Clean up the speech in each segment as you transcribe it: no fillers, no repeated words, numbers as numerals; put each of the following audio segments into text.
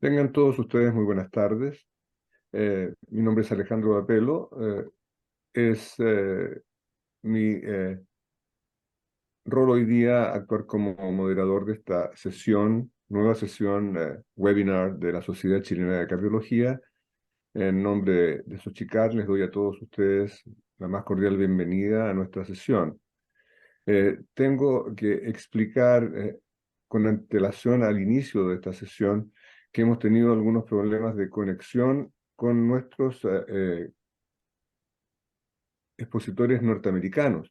Tengan todos ustedes muy buenas tardes. Mi nombre es Alejandro Apelo. Es mi rol hoy día actuar como moderador de esta sesión, nueva sesión webinar de la Sociedad Chilena de Cardiología. En nombre de Sochicar, les doy a todos ustedes la más cordial bienvenida a nuestra sesión. Tengo que explicar con antelación al inicio de esta sesión que hemos tenido algunos problemas de conexión con nuestros expositores norteamericanos,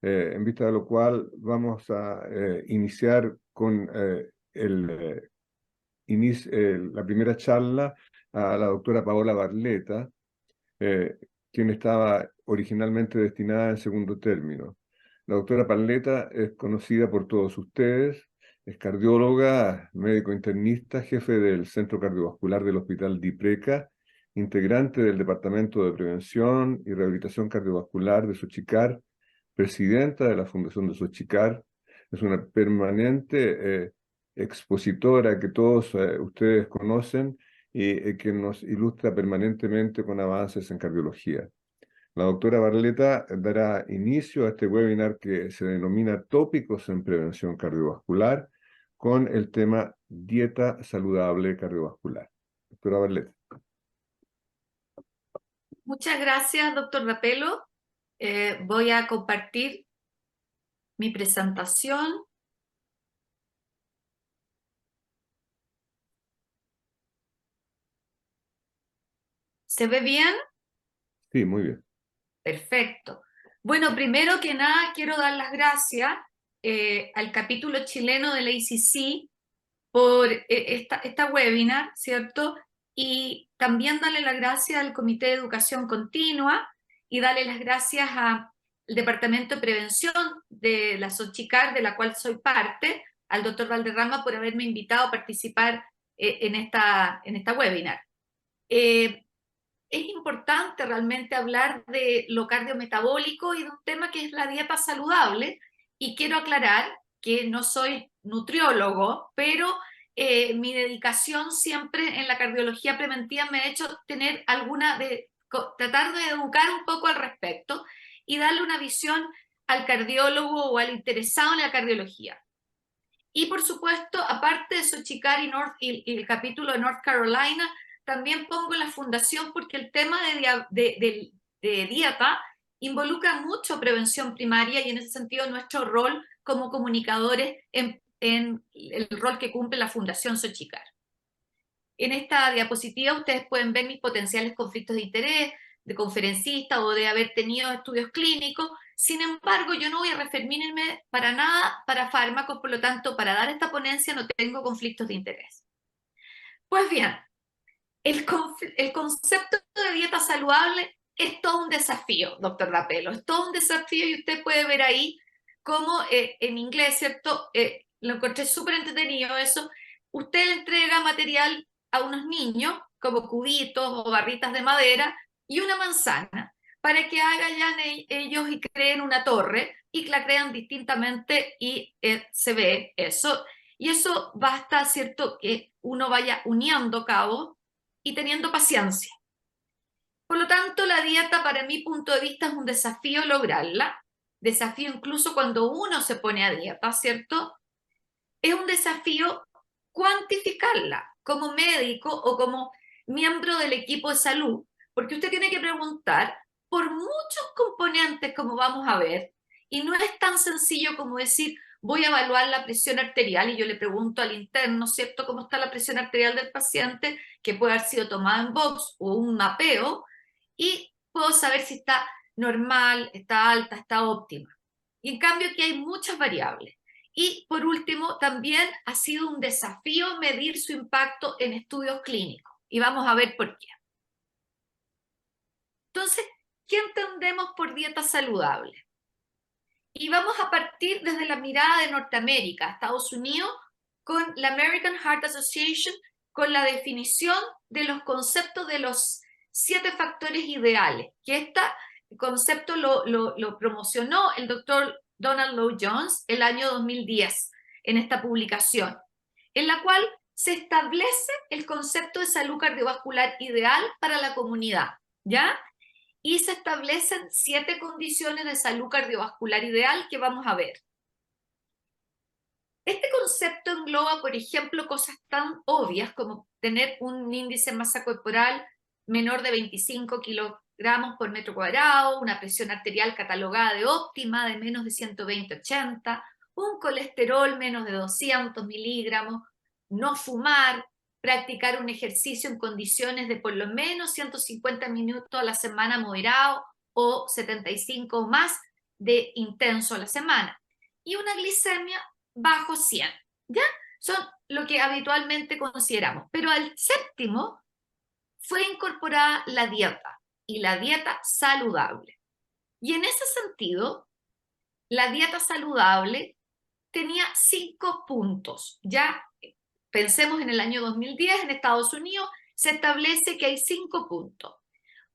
en vista de lo cual vamos a iniciar con la primera charla a la doctora Paola Barletta, eh, quien estaba originalmente destinada en segundo término. La doctora Barletta es conocida por todos ustedes, es cardióloga, médico internista, jefe del Centro Cardiovascular del Hospital Dipreca, integrante del Departamento de Prevención y Rehabilitación Cardiovascular de Sochicar, presidenta de la Fundación de Sochicar, es una permanente expositora que todos ustedes conocen y que nos ilustra permanentemente con avances en cardiología. La doctora Barletta dará inicio a este webinar que se denomina Tópicos en Prevención Cardiovascular con el tema Dieta Saludable Cardiovascular. Doctora Barletta. Muchas gracias, doctor Rapelo. Voy a compartir mi presentación. ¿Se ve bien? Sí, muy bien. Perfecto. Bueno, primero que nada quiero dar las gracias al capítulo chileno del ACC por esta webinar, ¿cierto? Y también darle las gracias al Comité de Educación Continua y darle las gracias al Departamento de Prevención de la Sochicar, de la cual soy parte, al doctor Valderrama por haberme invitado a participar en esta webinar. Es importante realmente hablar de lo cardiometabólico y de un tema que es la dieta saludable, y quiero aclarar que no soy nutriólogo, pero mi dedicación siempre en la cardiología preventiva me ha hecho tener tratar de educar un poco al respecto y darle una visión al cardiólogo o al interesado en la cardiología. Y por supuesto, aparte de Sochicar y el capítulo de North Carolina, también pongo la fundación porque el tema de dieta involucra mucho prevención primaria, y en ese sentido nuestro rol como comunicadores en el rol que cumple la Fundación Sochicar. En esta diapositiva ustedes pueden ver mis potenciales conflictos de interés, de conferencista o de haber tenido estudios clínicos. Sin embargo, yo no voy a referirme para nada para fármacos, por lo tanto, para dar esta ponencia no tengo conflictos de interés. Pues bien, el concepto de dieta saludable es todo un desafío, doctor Rapelo, es todo un desafío, y usted puede ver ahí cómo en inglés, ¿cierto? Lo encontré súper entretenido eso. Usted le entrega material a unos niños, como cubitos o barritas de madera, y una manzana, para que hagan ellos y creen una torre, y la crean distintamente, y se ve eso. Y eso basta, ¿cierto?, que uno vaya uniendo cabos y teniendo paciencia. Por lo tanto, la dieta, para mi punto de vista, es un desafío lograrla, desafío incluso cuando uno se pone a dieta, ¿cierto? Es un desafío cuantificarla como médico o como miembro del equipo de salud, porque usted tiene que preguntar por muchos componentes, como vamos a ver, y no es tan sencillo como decir, voy a evaluar la presión arterial y yo le pregunto al interno, ¿cierto?, cómo está la presión arterial del paciente, que puede haber sido tomada en box o un mapeo, y puedo saber si está normal, está alta, está óptima. Y en cambio aquí hay muchas variables. Y por último, también ha sido un desafío medir su impacto en estudios clínicos. Y vamos a ver por qué. Entonces, ¿qué entendemos por dieta saludable? Y vamos a partir desde la mirada de Norteamérica, Estados Unidos, con la American Heart Association, con la definición de los conceptos de los 7 factores ideales, que este concepto lo promocionó el doctor Donald Lloyd-Jones el año 2010 en esta publicación, en la cual se establece el concepto de salud cardiovascular ideal para la comunidad, ¿ya? Y se establecen 7 condiciones de salud cardiovascular ideal que vamos a ver. Este concepto engloba, por ejemplo, cosas tan obvias como tener un índice de masa corporal menor de 25 kilogramos por metro cuadrado, una presión arterial catalogada de óptima de menos de 120/80, un colesterol menos de 200 miligramos, no fumar, practicar un ejercicio en condiciones de por lo menos 150 minutos a la semana moderado o 75 o más de intenso a la semana, y una glicemia bajo 100, ¿ya? Son lo que habitualmente consideramos. Pero al séptimo fue incorporada la dieta, y la dieta saludable. Y en ese sentido, la dieta saludable tenía 5 puntos. Ya pensemos en el año 2010, en Estados Unidos, se establece que hay 5 puntos.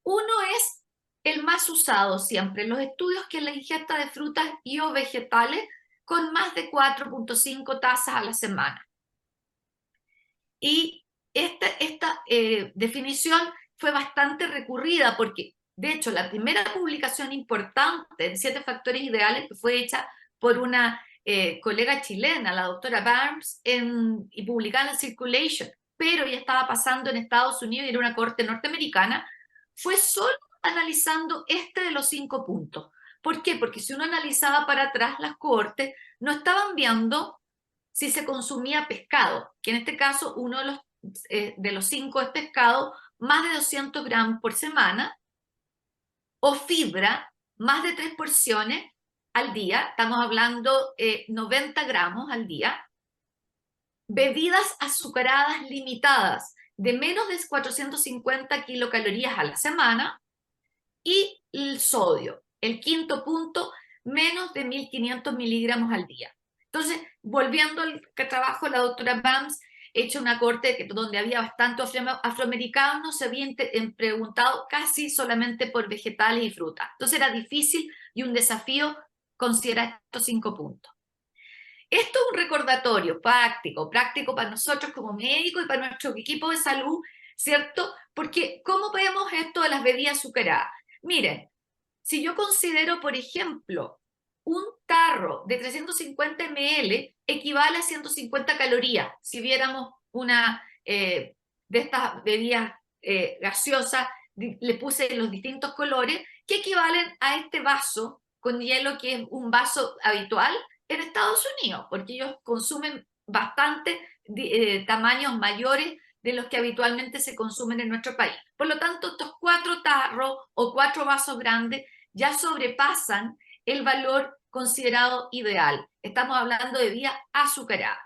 Uno es el más usado siempre en los estudios, que es la ingesta de frutas y o vegetales con más de 4.5 tazas a la semana. Y esta definición fue bastante recurrida porque, de hecho, la primera publicación importante en 7 factores ideales, que fue hecha por una colega chilena, la doctora Barnes, y publicada en la Circulation, pero ya estaba pasando en Estados Unidos y era una corte norteamericana, fue solo analizando este de los 5 puntos. ¿Por qué? Porque si uno analizaba para atrás las cohortes, no estaban viendo si se consumía pescado, que en este caso uno de los 5 es pescado, más de 200 gramos por semana, o fibra, más de 3 porciones al día, estamos hablando 90 gramos al día, bebidas azucaradas limitadas de menos de 450 kilocalorías a la semana, y el sodio, el quinto punto, menos de 1500 miligramos al día. Entonces, volviendo al trabajo de la doctora Bams, he hecho una corte donde había bastante afroamericanos, se habían preguntado casi solamente por vegetales y frutas. Entonces era difícil y un desafío considerar estos 5 puntos. Esto es un recordatorio práctico para nosotros como médicos y para nuestro equipo de salud, ¿cierto? Porque ¿cómo vemos esto de las bebidas azucaradas? Miren, si yo considero, por ejemplo, un tarro de 350 ml equivale a 150 calorías. Si viéramos una de estas bebidas gaseosas, le puse los distintos colores, que equivalen a este vaso con hielo, que es un vaso habitual en Estados Unidos, porque ellos consumen bastante tamaños mayores de los que habitualmente se consumen en nuestro país. Por lo tanto, estos 4 tarros o 4 vasos grandes ya sobrepasan el valor considerado ideal. Estamos hablando de bebida azucarada.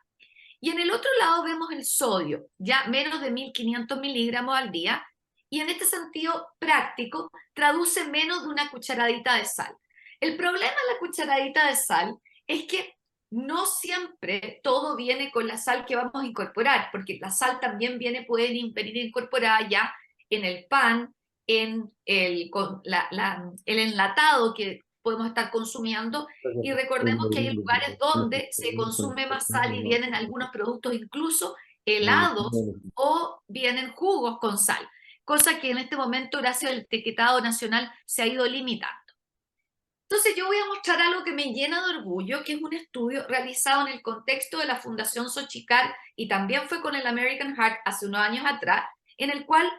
Y en el otro lado vemos el sodio, ya menos de 1500 miligramos al día, y en este sentido práctico traduce menos de una cucharadita de sal. El problema de la cucharadita de sal es que no siempre todo viene con la sal que vamos a incorporar, porque la sal también puede venir incorporada ya en el pan, en el enlatado que podemos estar consumiendo, y recordemos que hay lugares donde se consume más sal y vienen algunos productos incluso helados o vienen jugos con sal, cosa que en este momento, gracias al etiquetado nacional, se ha ido limitando. Entonces yo voy a mostrar algo que me llena de orgullo, que es un estudio realizado en el contexto de la Fundación Xochitl y también fue con el American Heart hace unos años atrás, en el cual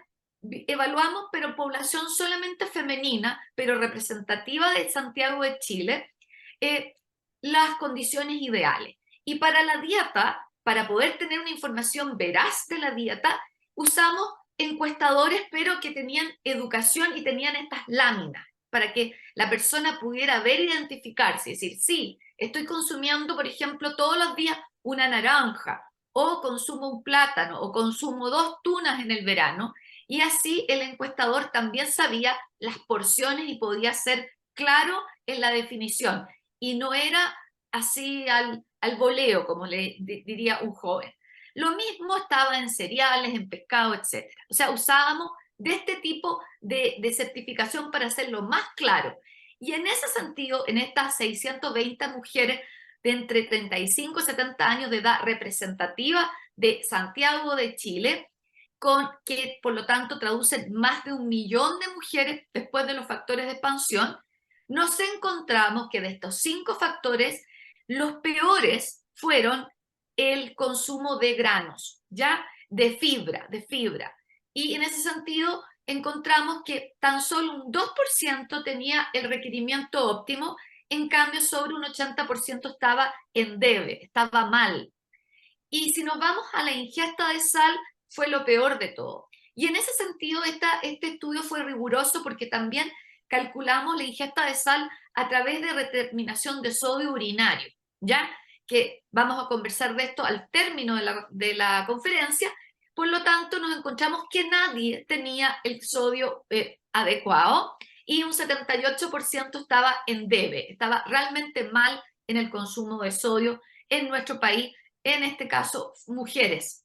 evaluamos, pero población solamente femenina, pero representativa de Santiago de Chile, las condiciones ideales. Y para la dieta, para poder tener una información veraz de la dieta, usamos encuestadores, pero que tenían educación y tenían estas láminas, para que la persona pudiera ver e identificarse, es decir, sí, estoy consumiendo, por ejemplo, todos los días una naranja, o consumo un plátano, o consumo 2 tunas en el verano, y así el encuestador también sabía las porciones y podía ser claro en la definición, y no era así al voleo, como le diría un joven. Lo mismo estaba en cereales, en pescado, etc. O sea, usábamos de este tipo de certificación para hacerlo más claro. Y en ese sentido, en estas 620 mujeres de entre 35 y 70 años de edad representativa de Santiago de Chile, que por lo tanto traducen más de 1 millón de mujeres después de los factores de expansión, nos encontramos que de estos 5 factores, los peores fueron el consumo de granos, ¿ya? De fibra. Y en ese sentido encontramos que tan solo un 2% tenía el requerimiento óptimo, en cambio sobre un 80% estaba en debe, estaba mal. Y si nos vamos a la ingesta de sal, fue lo peor de todo. Y en ese sentido, este estudio fue riguroso porque también calculamos la ingesta de sal a través de determinación de sodio urinario, ¿ya? Que vamos a conversar de esto al término de la conferencia. Por lo tanto, nos encontramos que nadie tenía el sodio adecuado y un 78% estaba en debe, estaba realmente mal en el consumo de sodio en nuestro país, en este caso mujeres.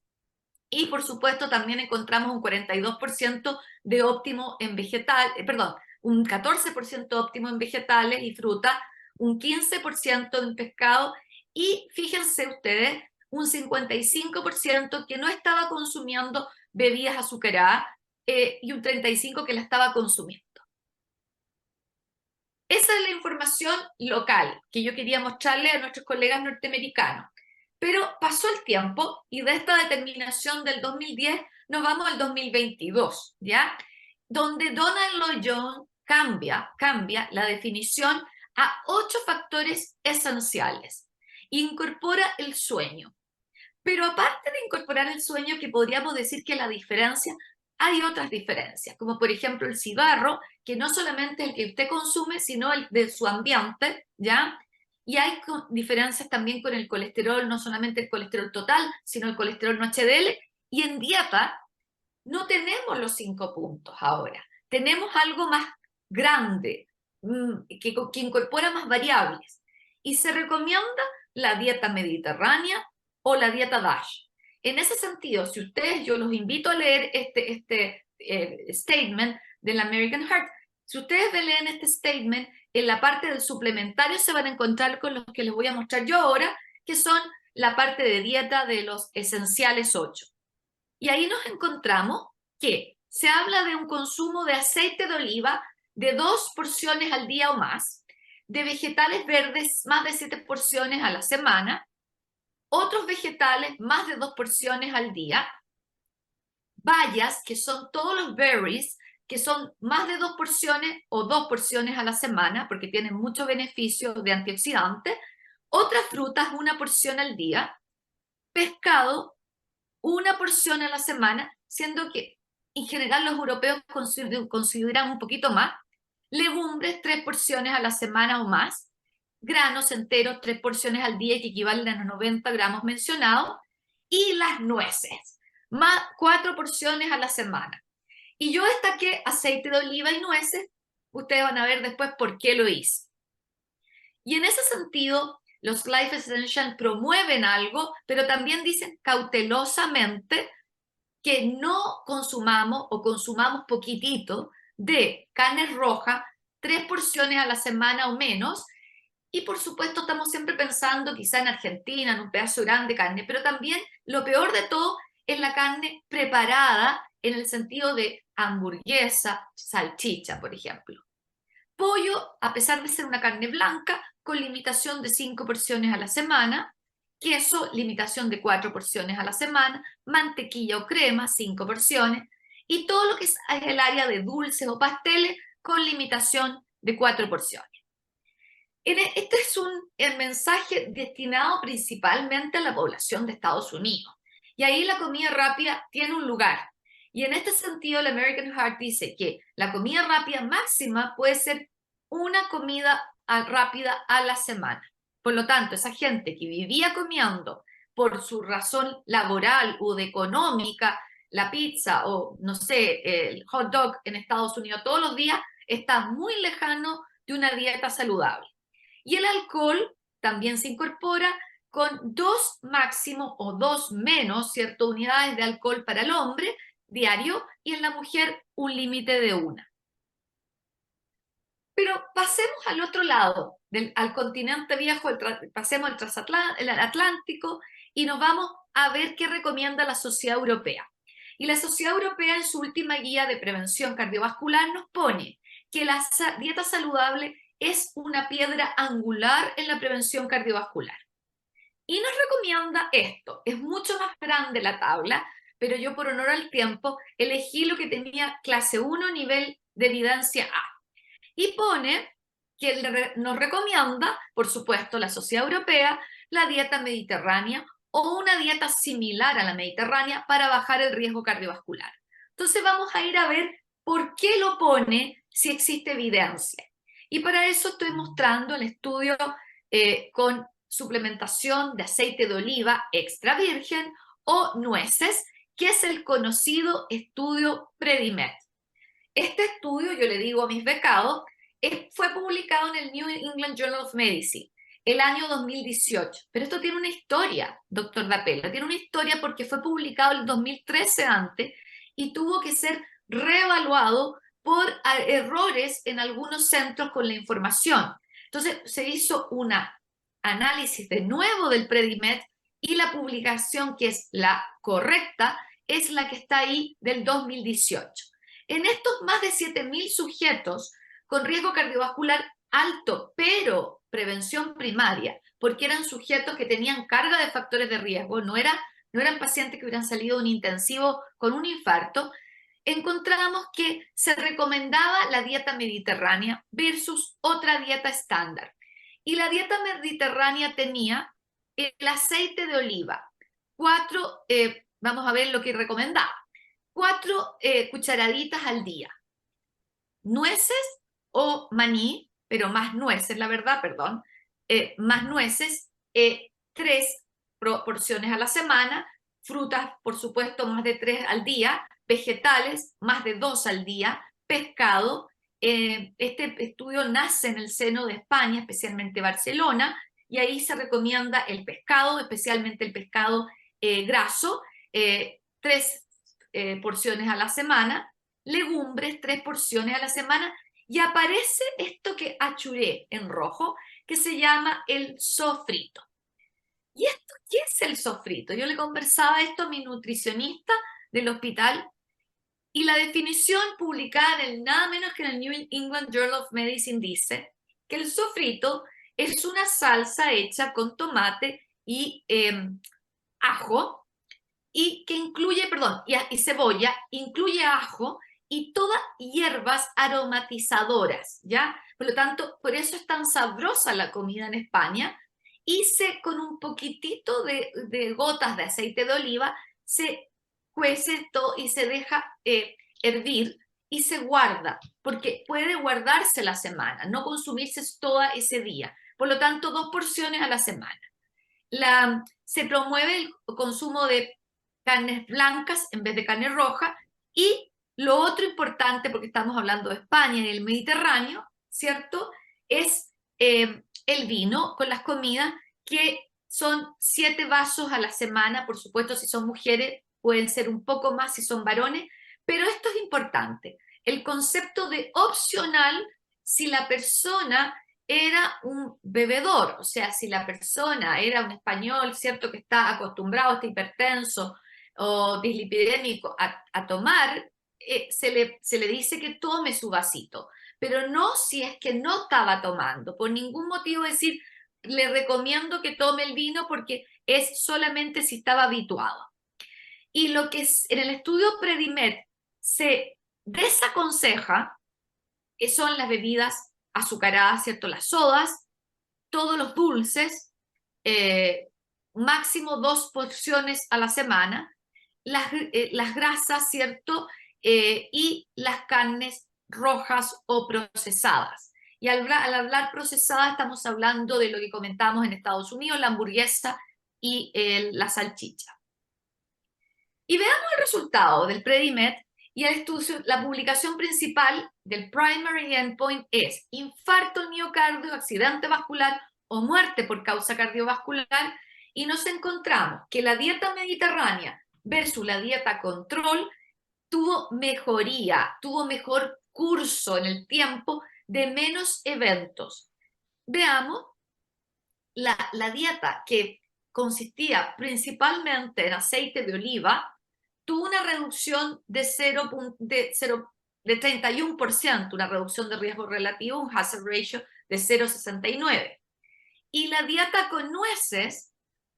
Y por supuesto también encontramos un 42% de óptimo en vegetal, perdón, un 14% óptimo en vegetales y fruta, un 15% en pescado y fíjense ustedes, un 55% que no estaba consumiendo bebidas azucaradas y un 35% que la estaba consumiendo. Esa es la información local que yo quería mostrarle a nuestros colegas norteamericanos. Pero pasó el tiempo y de esta determinación del 2010 nos vamos al 2022, ¿ya? Donde Donald Lloyd Jones cambia la definición a 8 factores esenciales. Incorpora el sueño. Pero aparte de incorporar el sueño, que podríamos decir que la diferencia, hay otras diferencias, como por ejemplo el cigarro, que no solamente el que usted consume, sino el de su ambiente, ¿ya? Y hay diferencias también con el colesterol, no solamente el colesterol total, sino el colesterol no HDL. Y en dieta no tenemos los 5 puntos ahora, tenemos algo más grande, que incorpora más variables. Y se recomienda la dieta mediterránea o la dieta DASH. En ese sentido, si ustedes, yo los invito a leer este statement del American Heart. Si ustedes leen este statement, en la parte del suplementario se van a encontrar con los que les voy a mostrar yo ahora, que son la parte de dieta de los esenciales 8. Y ahí nos encontramos que se habla de un consumo de aceite de oliva de 2 porciones al día o más, de vegetales verdes más de 7 porciones a la semana, otros vegetales más de 2 porciones al día, bayas, que son todos los berries, que son más de 2 porciones o 2 porciones a la semana, porque tienen muchos beneficios de antioxidantes, otras frutas, 1 porción al día, pescado, 1 porción a la semana, siendo que en general los europeos consideran un poquito más, legumbres 3 porciones a la semana o más, granos enteros 3 porciones al día que equivalen a los 90 gramos mencionados, y las nueces, más 4 porciones a la semana. Y yo destaqué aceite de oliva y nueces, ustedes van a ver después por qué lo hice. Y en ese sentido, los Life Essentials promueven algo, pero también dicen cautelosamente que no consumamos o consumamos poquitito de carne roja, 3 porciones a la semana o menos. Y por supuesto estamos siempre pensando quizá en Argentina, en un pedazo grande de carne, pero también lo peor de todo es la carne preparada en el sentido de hamburguesa, salchicha, por ejemplo. Pollo, a pesar de ser una carne blanca, con limitación de 5 porciones a la semana, queso, limitación de 4 porciones a la semana, mantequilla o crema, 5 porciones, y todo lo que es el área de dulces o pasteles, con limitación de 4 porciones. Este es el mensaje destinado principalmente a la población de Estados Unidos. Y ahí la comida rápida tiene un lugar. Y en este sentido, el American Heart dice que la comida rápida máxima puede ser una comida rápida a la semana. Por lo tanto, esa gente que vivía comiendo por su razón laboral o de económica, la pizza o, no sé, el hot dog en Estados Unidos todos los días, está muy lejano de una dieta saludable. Y el alcohol también se incorpora con 2 máximo o 2 menos, ¿cierto? Unidades de alcohol para el hombre diario y en la mujer un límite de 1. Pero pasemos al otro lado, al continente viejo, pasemos al Atlántico y nos vamos a ver qué recomienda la Sociedad Europea. Y la Sociedad Europea, en su última guía de prevención cardiovascular, nos pone que la dieta saludable es una piedra angular en la prevención cardiovascular. Y nos recomienda esto. Es mucho más grande la tabla, pero yo, por honor al tiempo, elegí lo que tenía clase 1, nivel de evidencia A. Y pone que nos recomienda, por supuesto, la Sociedad Europea, la dieta mediterránea o una dieta similar a la mediterránea para bajar el riesgo cardiovascular. Entonces vamos a ir a ver por qué lo pone si existe evidencia. Y para eso estoy mostrando el estudio con suplementación de aceite de oliva extra virgen o nueces, que es el conocido estudio Predimed. Este estudio, yo le digo a mis becados, fue publicado en el New England Journal of Medicine el año 2018. Pero esto tiene una historia, doctor Dapela, tiene una historia porque fue publicado en el 2013 antes y tuvo que ser reevaluado por errores en algunos centros con la información. Entonces se hizo un análisis de nuevo del Predimed y la publicación que es la correcta es la que está ahí del 2018. En estos más de 7.000 sujetos con riesgo cardiovascular alto, pero prevención primaria, porque eran sujetos que tenían carga de factores de riesgo, no eran pacientes que hubieran salido de un intensivo con un infarto, encontramos que se recomendaba la dieta mediterránea versus otra dieta estándar. Y la dieta mediterránea tenía el aceite de oliva, vamos a ver lo que recomendaba. 4 cucharaditas al día. Nueces o maní, pero más nueces, la verdad, perdón, más nueces, 3 porciones a la semana, frutas, por supuesto, más de 3 al día, vegetales, más de 2 al día, pescado. Este estudio nace en el seno de España, especialmente Barcelona, y ahí se recomienda el pescado, especialmente el pescado graso, 3 porciones a la semana, legumbres, 3 porciones a la semana, y aparece esto que achuré en rojo, que se llama el sofrito. ¿Y esto qué es el sofrito? Yo le conversaba esto a mi nutricionista del hospital, y la definición publicada en el nada menos que en el New England Journal of Medicine dice que el sofrito es una salsa hecha con tomate y ajo, y que incluye, perdón, y cebolla, incluye ajo y todas hierbas aromatizadoras, ¿ya? Por lo tanto, por eso es tan sabrosa la comida en España, y con un poquitito de gotas de aceite de oliva se cuece todo y se deja hervir y se guarda, porque puede guardarse la semana, no consumirse toda ese día. Por lo tanto, 2 porciones a la semana. Se promueve el consumo de carnes blancas en vez de carne roja, y lo otro importante, porque estamos hablando de España y el Mediterráneo, ¿cierto? Es el vino con las comidas, que son 7 vasos a la semana. Por supuesto, si son mujeres pueden ser un poco más si son varones, pero esto es importante, el concepto de opcional si la persona era un bebedor, o sea, si la persona era un español, ¿cierto?, que está acostumbrado a este hipertenso o dislipidémico a tomar, se le dice que tome su vasito, pero no si es que no estaba tomando, por ningún motivo decir, le recomiendo que tome el vino porque es solamente si estaba habituado. Y lo que en el estudio Predimed se desaconseja son las bebidas azucaradas, ¿cierto? Las sodas, todos los dulces, máximo 2 porciones a la semana, las grasas, ¿cierto? Y las carnes rojas o procesadas. Y al hablar procesada estamos hablando de lo que comentamos en Estados Unidos, la hamburguesa y la salchicha. Y veamos el resultado del Predimed y el estudio. La publicación principal del primary endpoint es infarto al miocardio, accidente vascular o muerte por causa cardiovascular, y nos encontramos que la dieta mediterránea versus la dieta control tuvo mejoría, tuvo mejor curso en el tiempo de menos eventos. Veamos la dieta que consistía principalmente en aceite de oliva, tuvo una reducción de 31%, una reducción de riesgo relativo, un hazard ratio de 0,69. Y la dieta con nueces,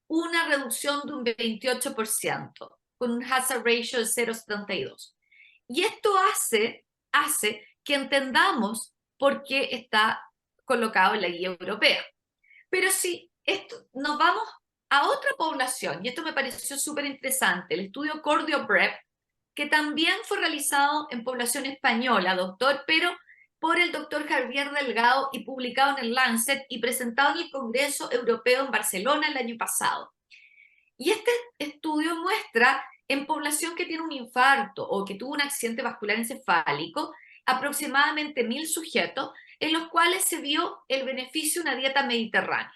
una reducción de un 28%, con un hazard ratio de 0,72. Y esto hace que entendamos por qué está colocado en la guía europea. Pero si nos vamos a otra población, y esto me pareció súper interesante, el estudio Cordio-Prep, que también fue realizado en población española, pero por el doctor Javier Delgado y publicado en el Lancet y presentado en el Congreso Europeo en Barcelona el año pasado. Y este estudio muestra en población que tiene un infarto o que tuvo un accidente vascular encefálico, aproximadamente 1.000 sujetos, en los cuales se vio el beneficio de una dieta mediterránea.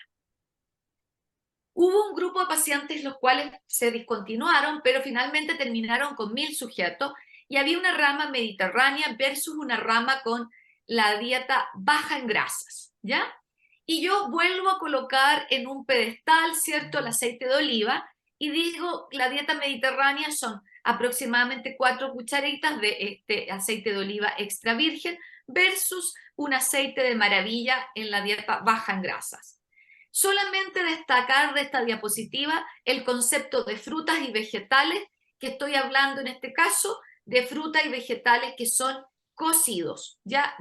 Hubo un grupo de pacientes los cuales se discontinuaron, pero finalmente terminaron con 1.000 sujetos y había una rama mediterránea versus una rama con la dieta baja en grasas, ¿ya? Y yo vuelvo a colocar en un pedestal, ¿cierto?, el aceite de oliva y digo, la dieta mediterránea son aproximadamente 4 cucharitas de este aceite de oliva extra virgen versus un aceite de maravilla en la dieta baja en grasas. Solamente destacar de esta diapositiva el concepto de frutas y vegetales, que estoy hablando en este caso de frutas y vegetales que son cocidos, ya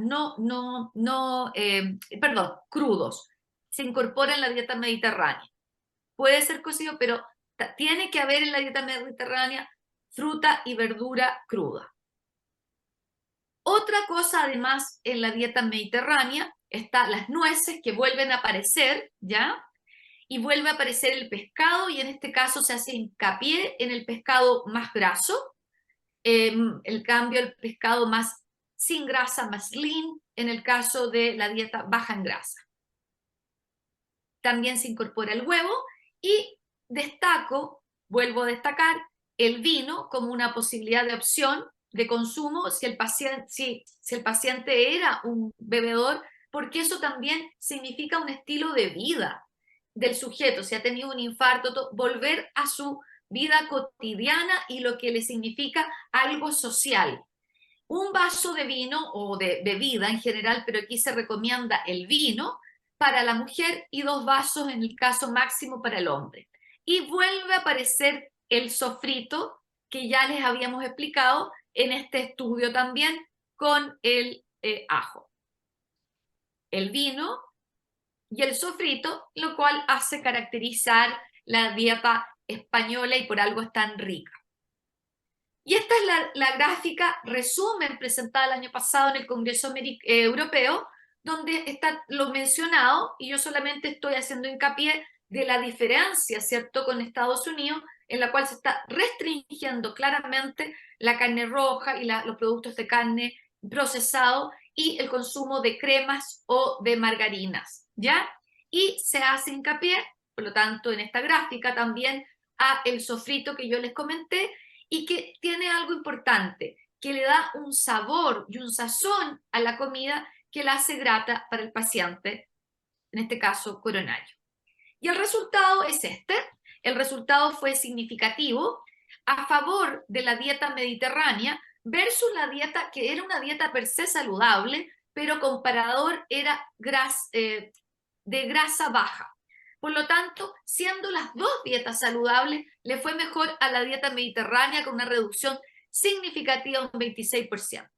crudos. Se incorpora en la dieta mediterránea. Puede ser cocido, pero tiene que haber en la dieta mediterránea fruta y verdura cruda. Otra cosa, además, en la dieta mediterránea están las nueces que vuelven a aparecer, ¿ya? Y vuelve a aparecer el pescado, y en este caso se hace hincapié en el pescado más graso, el cambio el pescado más sin grasa, más lean, en el caso de la dieta baja en grasa. También se incorpora el huevo y vuelvo a destacar el vino como una posibilidad de opción de consumo si el paciente era un bebedor, porque eso también significa un estilo de vida del sujeto, si ha tenido un infarto, volver a su vida cotidiana y lo que le significa algo social. Un vaso de vino o de bebida en general, pero aquí se recomienda el vino para la mujer y 2 vasos en el caso máximo para el hombre. Y vuelve a aparecer el sofrito que ya les habíamos explicado en este estudio también con el ajo. El vino y el sofrito, lo cual hace caracterizar la dieta española y por algo es tan rica. Y esta es la gráfica resumen presentada el año pasado en el Congreso Europeo, donde está lo mencionado, y yo solamente estoy haciendo hincapié de la diferencia, ¿cierto?, con Estados Unidos, en la cual se está restringiendo claramente la carne roja y los productos de carne procesado y el consumo de cremas o de margarinas, ¿ya? Y se hace hincapié, por lo tanto, en esta gráfica también a el sofrito que yo les comenté, y que tiene algo importante, que le da un sabor y un sazón a la comida que la hace grata para el paciente, en este caso coronario. Y el resultado es este. El resultado fue significativo a favor de la dieta mediterránea versus la dieta que era una dieta per se saludable, pero comparador era de grasa baja. Por lo tanto, siendo las 2 dietas saludables, le fue mejor a la dieta mediterránea con una reducción significativa de un 26%.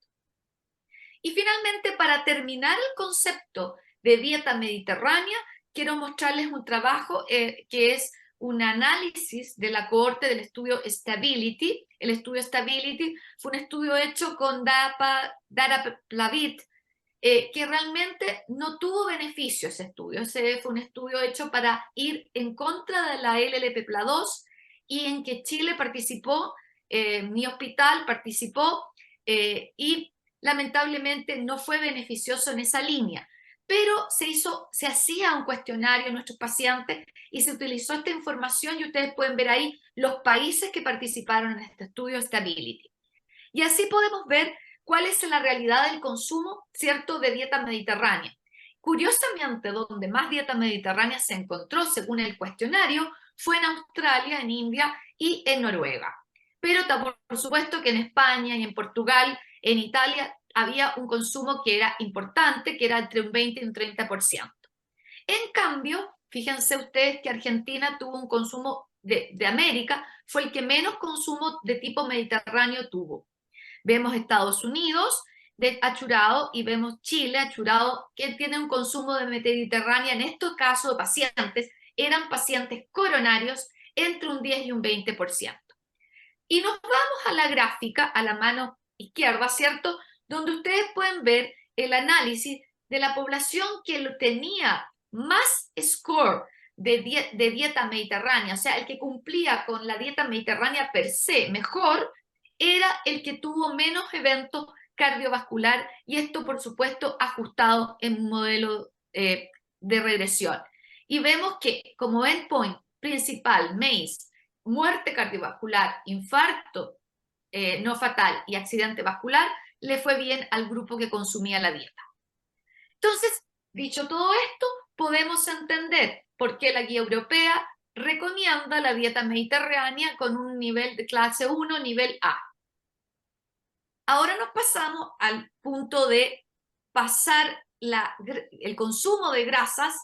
Y finalmente, para terminar el concepto de dieta mediterránea, quiero mostrarles un trabajo que es un análisis de la cohorte del estudio Stability. El estudio Stability fue un estudio hecho con Daraplavit, que realmente no tuvo beneficio ese estudio. Ese fue un estudio hecho para ir en contra de la LLP-PLA2 y en que Chile participó, mi hospital participó y lamentablemente no fue beneficioso en esa línea. Pero se hacía un cuestionario a nuestros pacientes y se utilizó esta información y ustedes pueden ver ahí los países que participaron en este estudio Stability. Y así podemos ver cuál es la realidad del consumo, ¿cierto?, de dieta mediterránea. Curiosamente, donde más dieta mediterránea se encontró, según el cuestionario, fue en Australia, en India y en Noruega. Pero por supuesto que en España y en Portugal, en Italia, había un consumo que era importante, que era entre un 20 y un 30%. En cambio, fíjense ustedes que Argentina tuvo un consumo de América, fue el que menos consumo de tipo mediterráneo tuvo. Vemos Estados Unidos achurado y vemos Chile achurado, que tiene un consumo de mediterránea, en estos casos de pacientes, eran pacientes coronarios entre un 10 y un 20%. Y nos vamos a la gráfica, a la mano izquierda, ¿cierto? Donde ustedes pueden ver el análisis de la población que tenía más score de dieta mediterránea, o sea, el que cumplía con la dieta mediterránea per se mejor, era el que tuvo menos eventos cardiovascular, y esto, por supuesto, ajustado en un modelo de regresión. Y vemos que como endpoint principal, MACE, muerte cardiovascular, infarto no fatal y accidente vascular, le fue bien al grupo que consumía la dieta. Entonces, dicho todo esto, podemos entender por qué la guía europea recomienda la dieta mediterránea con un nivel de clase 1, nivel A. Ahora nos pasamos al punto de pasar el consumo de grasas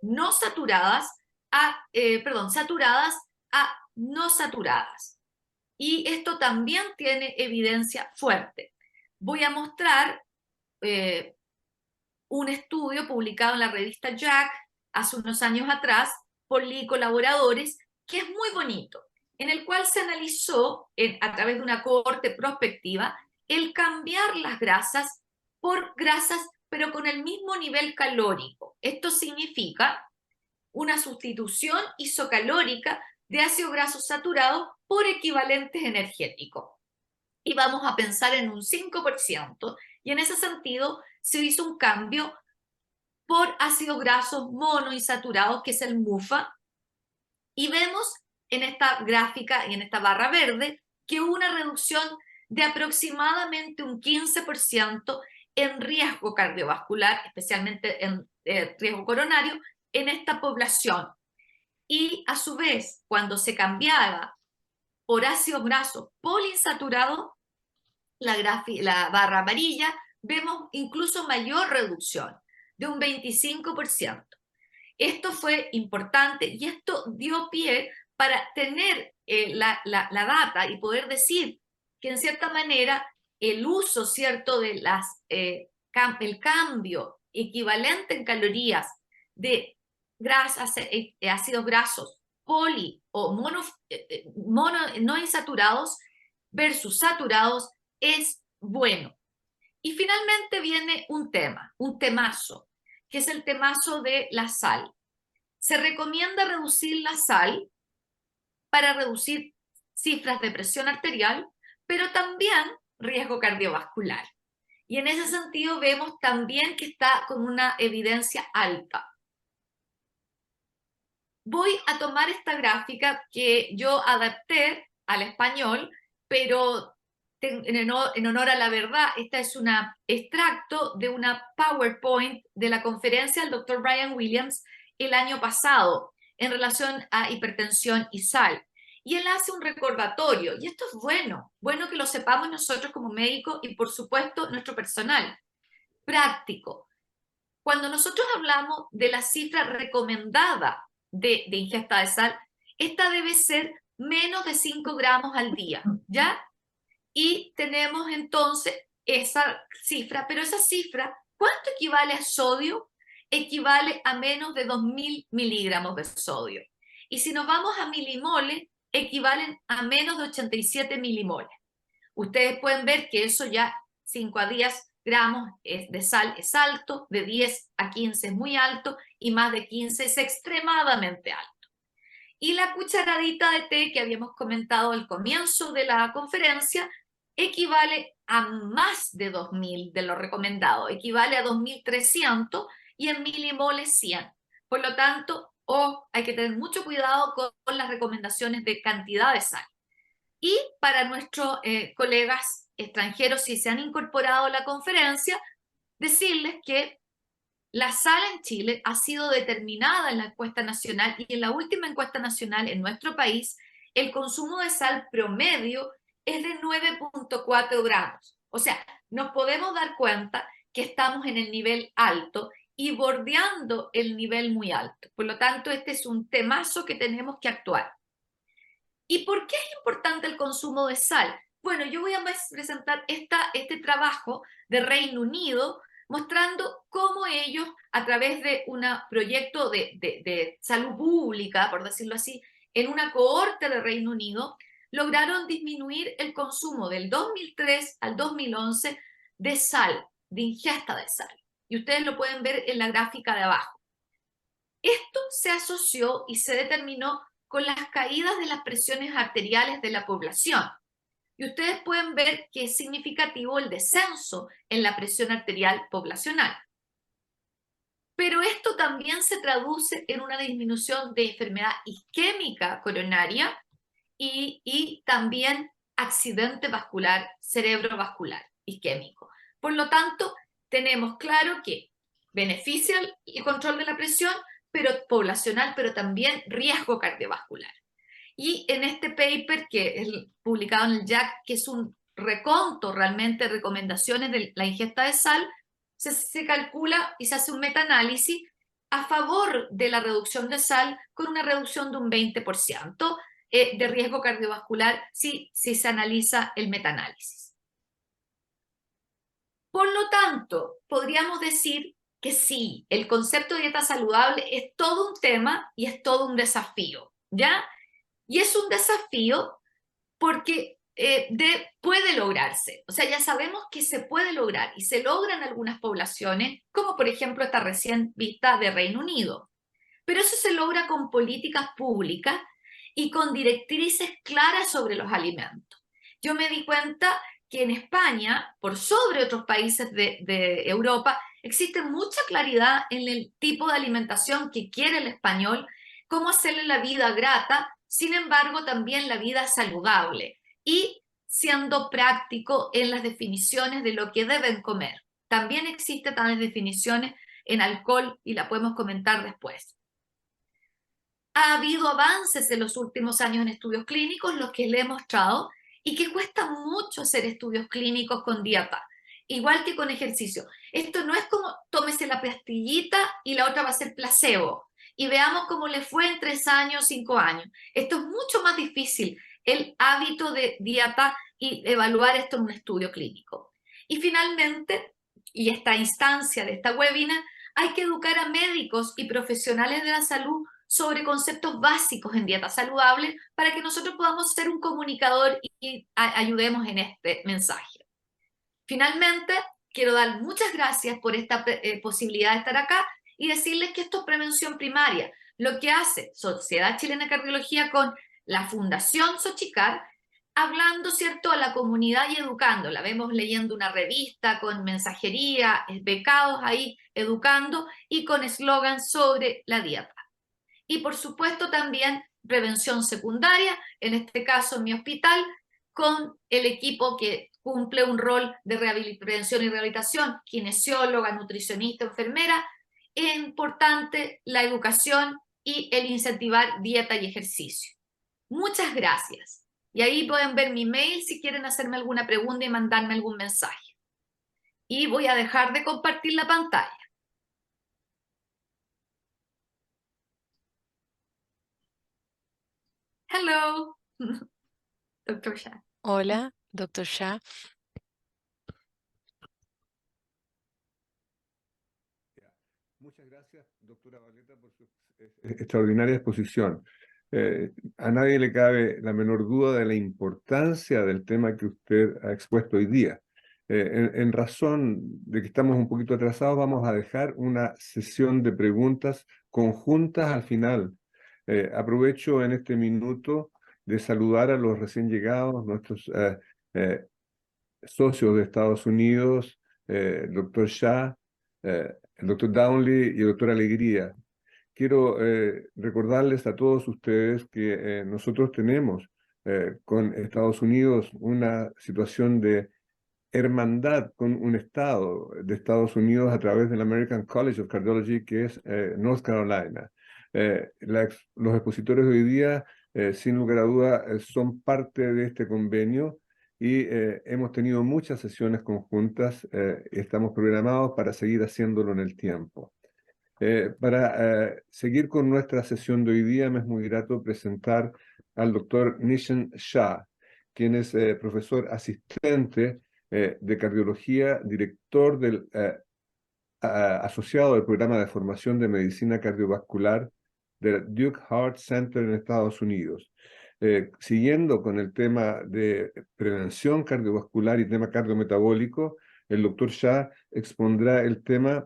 no saturadas saturadas a no saturadas. Y esto también tiene evidencia fuerte. Voy a mostrar un estudio publicado en la revista Jack hace unos años atrás por Lee y colaboradores, que es muy bonito, en el cual se analizó a través de una cohorte prospectiva el cambiar las grasas por grasas pero con el mismo nivel calórico. Esto significa una sustitución isocalórica de ácidos grasos saturados por equivalentes energéticos. Y vamos a pensar en un 5%, y en ese sentido se hizo un cambio por ácidos grasos monoinsaturados, que es el MUFA, y vemos en esta gráfica y en esta barra verde que hubo una reducción de aproximadamente un 15% en riesgo cardiovascular, especialmente en riesgo coronario, en esta población. Y a su vez, cuando se cambiaba por ácidos grasos poliinsaturados, la barra amarilla, vemos incluso mayor reducción, de un 25%. Esto fue importante y esto dio pie para tener la data y poder decir que en cierta manera el uso, ¿cierto?, de el cambio equivalente en calorías de grasas, ácidos grasos poli o no insaturados versus saturados es bueno. Y finalmente viene un temazo, que es el temazo de la sal. Se recomienda reducir la sal para reducir cifras de presión arterial, pero también riesgo cardiovascular. Y en ese sentido vemos también que está con una evidencia alta. Voy a tomar esta gráfica que yo adapté al español, pero en honor a la verdad, este es un extracto de una PowerPoint de la conferencia del Dr. Brian Williams el año pasado en relación a hipertensión y sal. Y él hace un recordatorio, y esto es bueno que lo sepamos nosotros como médicos y por supuesto nuestro personal práctico. Cuando nosotros hablamos de la cifra recomendada de ingesta de sal, esta debe ser menos de 5 gramos al día, ¿ya? Y tenemos entonces esa cifra, pero esa cifra, ¿cuánto equivale a sodio? Equivale a menos de 2.000 miligramos de sodio. Y si nos vamos a milimoles, equivalen a menos de 87 milimoles. Ustedes pueden ver que eso ya 5 a 10 gramos de sal es alto, de 10 a 15 es muy alto y más de 15 es extremadamente alto. Y la cucharadita de té que habíamos comentado al comienzo de la conferencia equivale a más de 2.000 de lo recomendado, equivale a 2.300 y en milimoles 100. Por lo tanto, hay que tener mucho cuidado con las recomendaciones de cantidad de sal. Y para nuestros colegas extranjeros, si se han incorporado a la conferencia, decirles que la sal en Chile ha sido determinada en la encuesta nacional y en la última encuesta nacional en nuestro país, el consumo de sal promedio es de 9,4 gramos. O sea, nos podemos dar cuenta que estamos en el nivel alto y bordeando el nivel muy alto. Por lo tanto, este es un temazo que tenemos que actuar. ¿Y por qué es importante el consumo de sal? Bueno, yo voy a presentar este trabajo de Reino Unido mostrando cómo ellos, a través de un proyecto de salud pública, por decirlo así, en una cohorte de Reino Unido, lograron disminuir el consumo del 2003 al 2011 de sal, de ingesta de sal. Y ustedes lo pueden ver en la gráfica de abajo. Esto se asoció y se determinó con las caídas de las presiones arteriales de la población. Y ustedes pueden ver que es significativo el descenso en la presión arterial poblacional. Pero esto también se traduce en una disminución de enfermedad isquémica coronaria y también accidente vascular, cerebrovascular isquémico. Por lo tanto, tenemos claro que beneficia el control de la presión pero poblacional, pero también riesgo cardiovascular. Y en este paper que es publicado en el JACC, que es un reconto realmente de recomendaciones de la ingesta de sal, se calcula y se hace un metaanálisis a favor de la reducción de sal con una reducción de un 20% de riesgo cardiovascular si se analiza el metaanálisis. Por lo tanto, podríamos decir que sí, el concepto de dieta saludable es todo un tema y es todo un desafío, ¿ya? Y es un desafío porque puede lograrse. O sea, ya sabemos que se puede lograr y se logra en algunas poblaciones, como por ejemplo esta recién vista de Reino Unido. Pero eso se logra con políticas públicas y con directrices claras sobre los alimentos. Yo me di cuenta que en España, por sobre otros países de Europa, existe mucha claridad en el tipo de alimentación que quiere el español, cómo hacerle la vida grata, sin embargo también la vida saludable y siendo práctico en las definiciones de lo que deben comer. También existen tales definiciones en alcohol y la podemos comentar después. Ha habido avances en los últimos años en estudios clínicos, los que le he mostrado, y que cuesta mucho hacer estudios clínicos con dieta, igual que con ejercicio. Esto no es como tómese la pastillita y la otra va a ser placebo, y veamos cómo le fue en 3 años, 5 años. Esto es mucho más difícil, el hábito de dieta y evaluar esto en un estudio clínico. Y finalmente, y esta instancia de esta webinar, hay que educar a médicos y profesionales de la salud sobre conceptos básicos en dieta saludable para que nosotros podamos ser un comunicador y ayudemos en este mensaje. Finalmente, quiero dar muchas gracias por esta posibilidad de estar acá y decirles que esto es prevención primaria. Lo que hace Sociedad Chilena de Cardiología con la Fundación Xochicar, hablando, ¿cierto?, a la comunidad y educándola. Vemos leyendo una revista con mensajería, becados ahí, educando y con eslogans sobre la dieta. Y por supuesto también prevención secundaria, en este caso en mi hospital, con el equipo que cumple un rol de prevención y rehabilitación, kinesióloga, nutricionista, enfermera. Es importante la educación y el incentivar dieta y ejercicio. Muchas gracias. Y ahí pueden ver mi mail si quieren hacerme alguna pregunta y mandarme algún mensaje. Y voy a dejar de compartir la pantalla. Hello, Dr. Shah. Hola, doctor Shah. Muchas gracias, doctora Barleta, por su extraordinaria exposición. A nadie le cabe la menor duda de la importancia del tema que usted ha expuesto hoy día. En razón de que estamos un poquito atrasados, vamos a dejar una sesión de preguntas conjuntas al final. Aprovecho en este minuto de saludar a los recién llegados, nuestros socios de Estados Unidos, el doctor Shah, el doctor Downley y el doctor Alegría. Quiero recordarles a todos ustedes que nosotros tenemos con Estados Unidos una situación de hermandad con un estado de Estados Unidos a través del American College of Cardiology, que es North Carolina. Los expositores de hoy día, sin lugar a duda, son parte de este convenio y hemos tenido muchas sesiones conjuntas. Estamos programados para seguir haciéndolo en el tiempo. Para seguir con nuestra sesión de hoy día, me es muy grato presentar al doctor Nishan Shah, quien es profesor asistente de cardiología, director del asociado del programa de formación de medicina cardiovascular del Duke Heart Center en Estados Unidos. Siguiendo con el tema de prevención cardiovascular y tema cardiometabólico, el doctor Shah expondrá el tema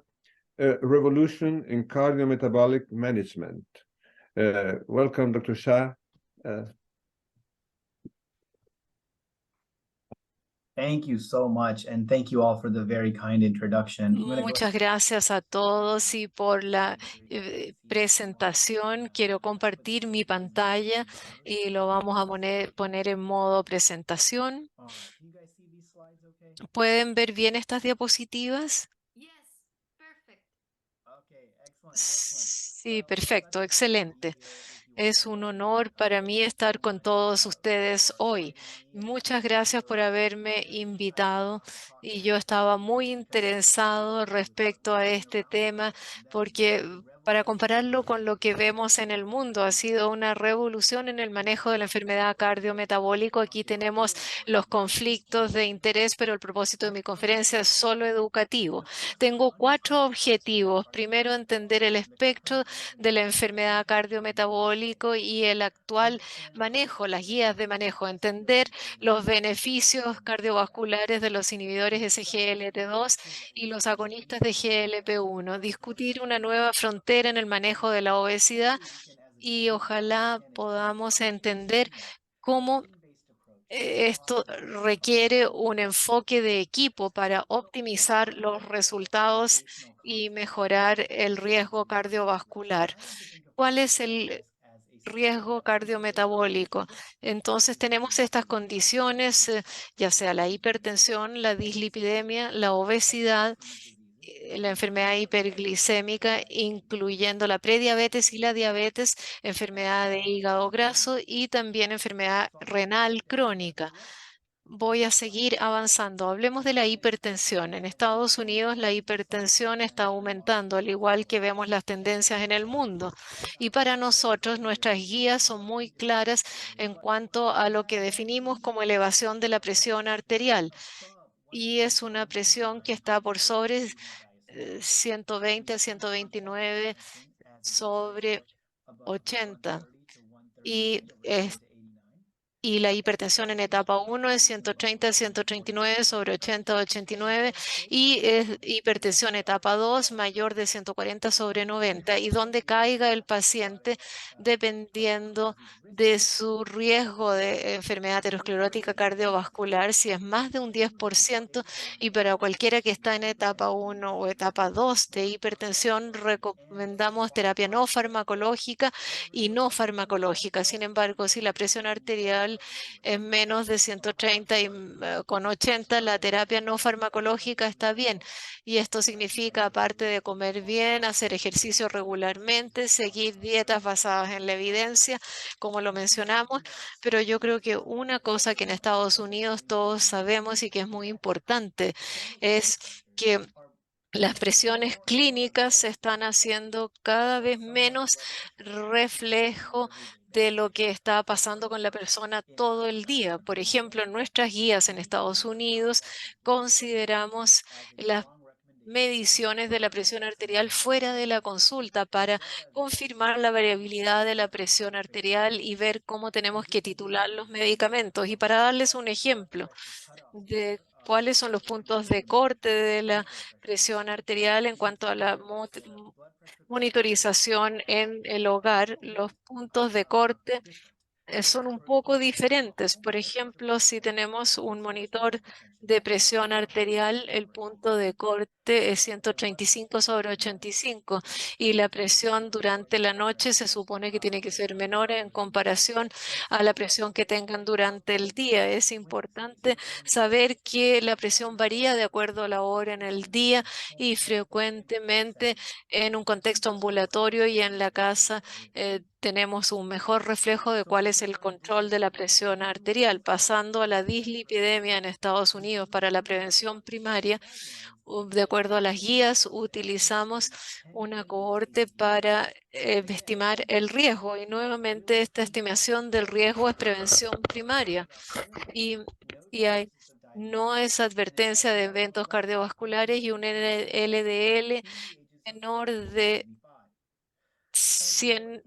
Revolution in Cardiometabolic Management. Welcome, Dr. Shah. Thank you so much, and thank you all for the very kind introduction. Muchas gracias a todos y por la presentación. Quiero compartir mi pantalla y lo vamos a poner en modo presentación. Can you guys see these slides okay? ¿Pueden ver bien estas diapositivas? Yes, perfect. Okay, excellent, excellent. Sí, perfecto, excelente. Es un honor para mí estar con todos ustedes hoy. Muchas gracias por haberme invitado y yo estaba muy interesado respecto a este tema porque para compararlo con lo que vemos en el mundo, ha sido una revolución en el manejo de la enfermedad cardiometabólica. Aquí tenemos los conflictos de interés, pero el propósito de mi conferencia es solo educativo. Tengo 4 objetivos. Primero, entender el espectro de la enfermedad cardiometabólica y el actual manejo, las guías de manejo, entender los beneficios cardiovasculares de los inhibidores SGLT2 y los agonistas de GLP-1, discutir una nueva frontera en el manejo de la obesidad y ojalá podamos entender cómo esto requiere un enfoque de equipo para optimizar los resultados y mejorar el riesgo cardiovascular. ¿Cuál es el riesgo cardiometabólico? Entonces tenemos estas condiciones, ya sea la hipertensión, la dislipidemia, la obesidad, la enfermedad hiperglicémica, incluyendo la prediabetes y la diabetes, enfermedad de hígado graso y también enfermedad renal crónica. Voy a seguir avanzando. Hablemos de la hipertensión. En Estados Unidos la hipertensión está aumentando, al igual que vemos las tendencias en el mundo. Y para nosotros nuestras guías son muy claras en cuanto a lo que definimos como elevación de la presión arterial. Y es una presión que está por sobre 120 a 129 sobre 80. Y la hipertensión en etapa 1 es 130 a 139 sobre 80 a 89 y es hipertensión etapa 2 mayor de 140 sobre 90 y donde caiga el paciente dependiendo de su riesgo de enfermedad aterosclerótica cardiovascular, si es más de un 10% y para cualquiera que está en etapa 1 o etapa 2 de hipertensión recomendamos terapia no farmacológica y no farmacológica. Sin embargo, si la presión arterial es menos de 130 y con 80, la terapia no farmacológica está bien. Y esto significa, aparte de comer bien, hacer ejercicio regularmente, seguir dietas basadas en la evidencia, como lo mencionamos. Pero yo creo que una cosa que en Estados Unidos todos sabemos y que es muy importante es que las presiones clínicas se están haciendo cada vez menos reflejo de lo que está pasando con la persona todo el día. Por ejemplo, en nuestras guías en Estados Unidos consideramos las mediciones de la presión arterial fuera de la consulta para confirmar la variabilidad de la presión arterial y ver cómo tenemos que titular los medicamentos. Y para darles un ejemplo de cuáles son los puntos de corte de la presión arterial en cuanto a la monitorización en el hogar, los puntos de corte son un poco diferentes. Por ejemplo, si tenemos un monitor de presión arterial, el punto de corte es 135/85 y la presión durante la noche se supone que tiene que ser menor en comparación a la presión que tengan durante el día. Es importante saber que la presión varía de acuerdo a la hora en el día y frecuentemente en un contexto ambulatorio y en la casa tenemos un mejor reflejo de cuál es el control de la presión arterial. Pasando a la dislipidemia en Estados Unidos para la prevención primaria, de acuerdo a las guías, utilizamos una cohorte para estimar el riesgo y nuevamente esta estimación del riesgo es prevención primaria y, no es advertencia de eventos cardiovasculares y un LDL menor de 100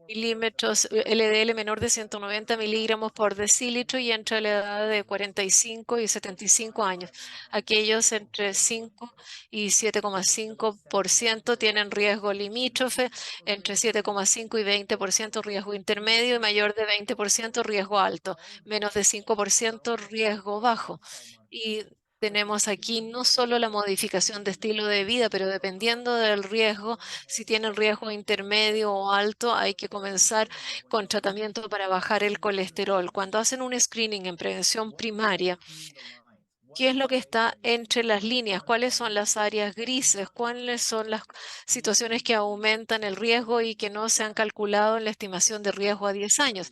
milímetros, LDL menor de 190 miligramos por decilitro y entre la edad de 45 y 75 años. Aquellos entre 5 y 7,5% tienen riesgo limítrofe, entre 7,5 y 20% riesgo intermedio y mayor de 20% riesgo alto, menos de 5% riesgo bajo. Y tenemos aquí no solo la modificación de estilo de vida, pero dependiendo del riesgo, si tienen riesgo intermedio o alto, hay que comenzar con tratamiento para bajar el colesterol. Cuando hacen un screening en prevención primaria, ¿qué es lo que está entre las líneas? ¿Cuáles son las áreas grises? ¿Cuáles son las situaciones que aumentan el riesgo y que no se han calculado en la estimación de riesgo a 10 años?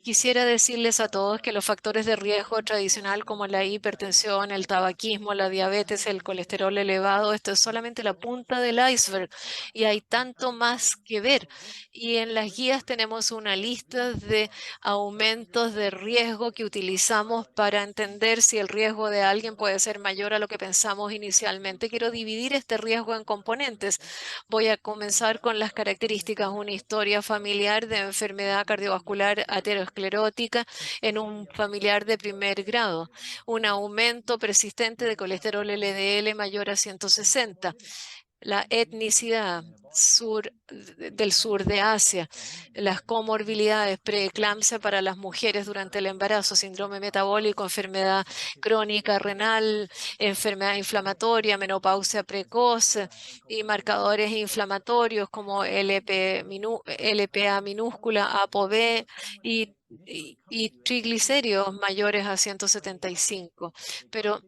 Quisiera decirles a todos que los factores de riesgo tradicional como la hipertensión, el tabaquismo, la diabetes, el colesterol elevado, esto es solamente la punta del iceberg y hay tanto más que ver. Y en las guías tenemos una lista de aumentos de riesgo que utilizamos para entender si el riesgo de alguien puede ser mayor a lo que pensamos inicialmente. Quiero dividir este riesgo en componentes. Voy a comenzar con las características, una historia familiar de enfermedad cardiovascular aterosclerótica en un familiar de primer grado, un aumento persistente de colesterol LDL mayor a 160, la etnicidad del sur de Asia, las comorbilidades, preeclampsia para las mujeres durante el embarazo, síndrome metabólico, enfermedad crónica renal, enfermedad inflamatoria, menopausia precoz y marcadores inflamatorios como LPA minúscula, ApoB y triglicéridos mayores a 175. Pero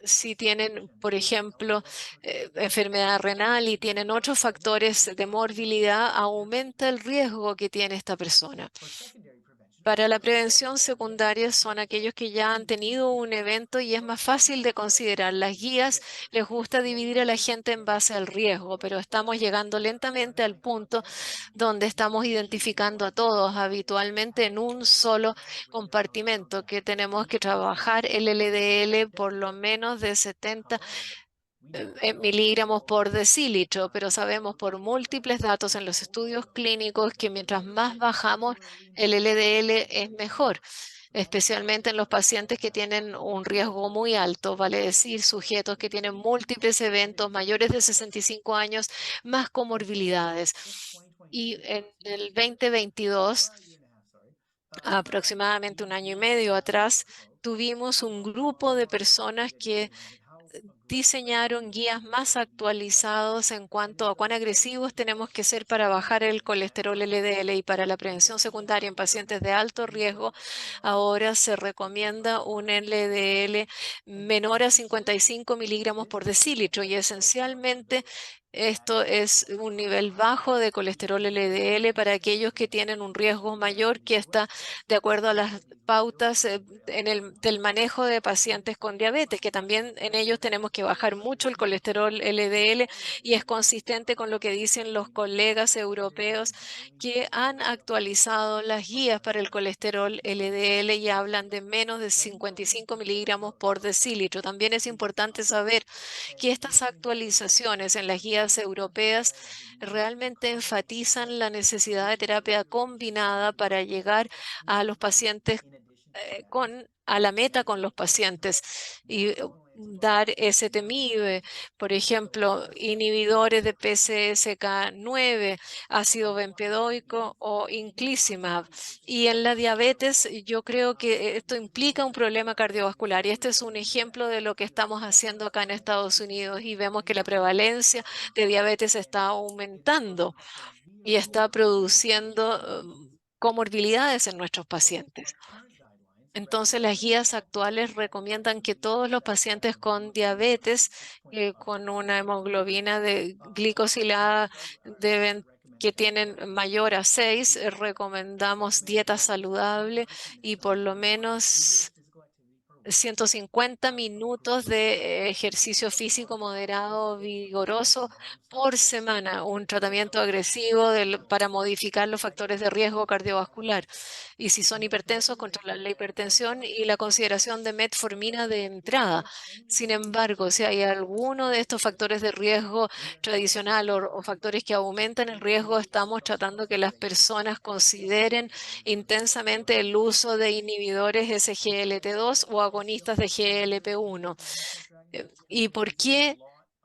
si tienen, por ejemplo, enfermedad renal y tienen otros factores de morbilidad, aumenta el riesgo que tiene esta persona. Para la prevención secundaria son aquellos que ya han tenido un evento y es más fácil de considerar. Las guías les gusta dividir a la gente en base al riesgo, pero estamos llegando lentamente al punto donde estamos identificando a todos habitualmente en un solo compartimento, que tenemos que trabajar el LDL por lo menos de 70 miligramos por decilitro, pero sabemos por múltiples datos en los estudios clínicos que mientras más bajamos el LDL es mejor, especialmente en los pacientes que tienen un riesgo muy alto, vale decir, sujetos que tienen múltiples eventos mayores de 65 años, más comorbilidades. Y en el 2022, aproximadamente un año y medio atrás, tuvimos un grupo de personas que diseñaron guías más actualizados en cuanto a cuán agresivos tenemos que ser para bajar el colesterol LDL y para la prevención secundaria en pacientes de alto riesgo. Ahora se recomienda un LDL menor a 55 miligramos por decilitro y esencialmente esto es un nivel bajo de colesterol LDL para aquellos que tienen un riesgo mayor que está de acuerdo a las pautas del manejo de pacientes con diabetes, que también en ellos tenemos que bajar mucho el colesterol LDL y es consistente con lo que dicen los colegas europeos que han actualizado las guías para el colesterol LDL y hablan de menos de 55 miligramos por decilitro. También es importante saber que estas actualizaciones en las guías europeas realmente enfatizan la necesidad de terapia combinada para llegar a los pacientes a la meta con los pacientes. Y dar ezetimibe, por ejemplo, inhibidores de PCSK9, ácido bempedoico o inclisiran. Y en la diabetes yo creo que esto implica un problema cardiovascular y este es un ejemplo de lo que estamos haciendo acá en Estados Unidos y vemos que la prevalencia de diabetes está aumentando y está produciendo comorbilidades en nuestros pacientes. Entonces, las guías actuales recomiendan que todos los pacientes con diabetes, con una hemoglobina de glicosilada que tienen mayor a 6, recomendamos dieta saludable y por lo menos 150 minutos de ejercicio físico moderado vigoroso por semana, un tratamiento agresivo para modificar los factores de riesgo cardiovascular. Y si son hipertensos, controlar la hipertensión y la consideración de metformina de entrada. Sin embargo, si hay alguno de estos factores de riesgo tradicional o factores que aumentan el riesgo, estamos tratando que las personas consideren intensamente el uso de inhibidores SGLT2 o agonistas de GLP-1. ¿Y por qué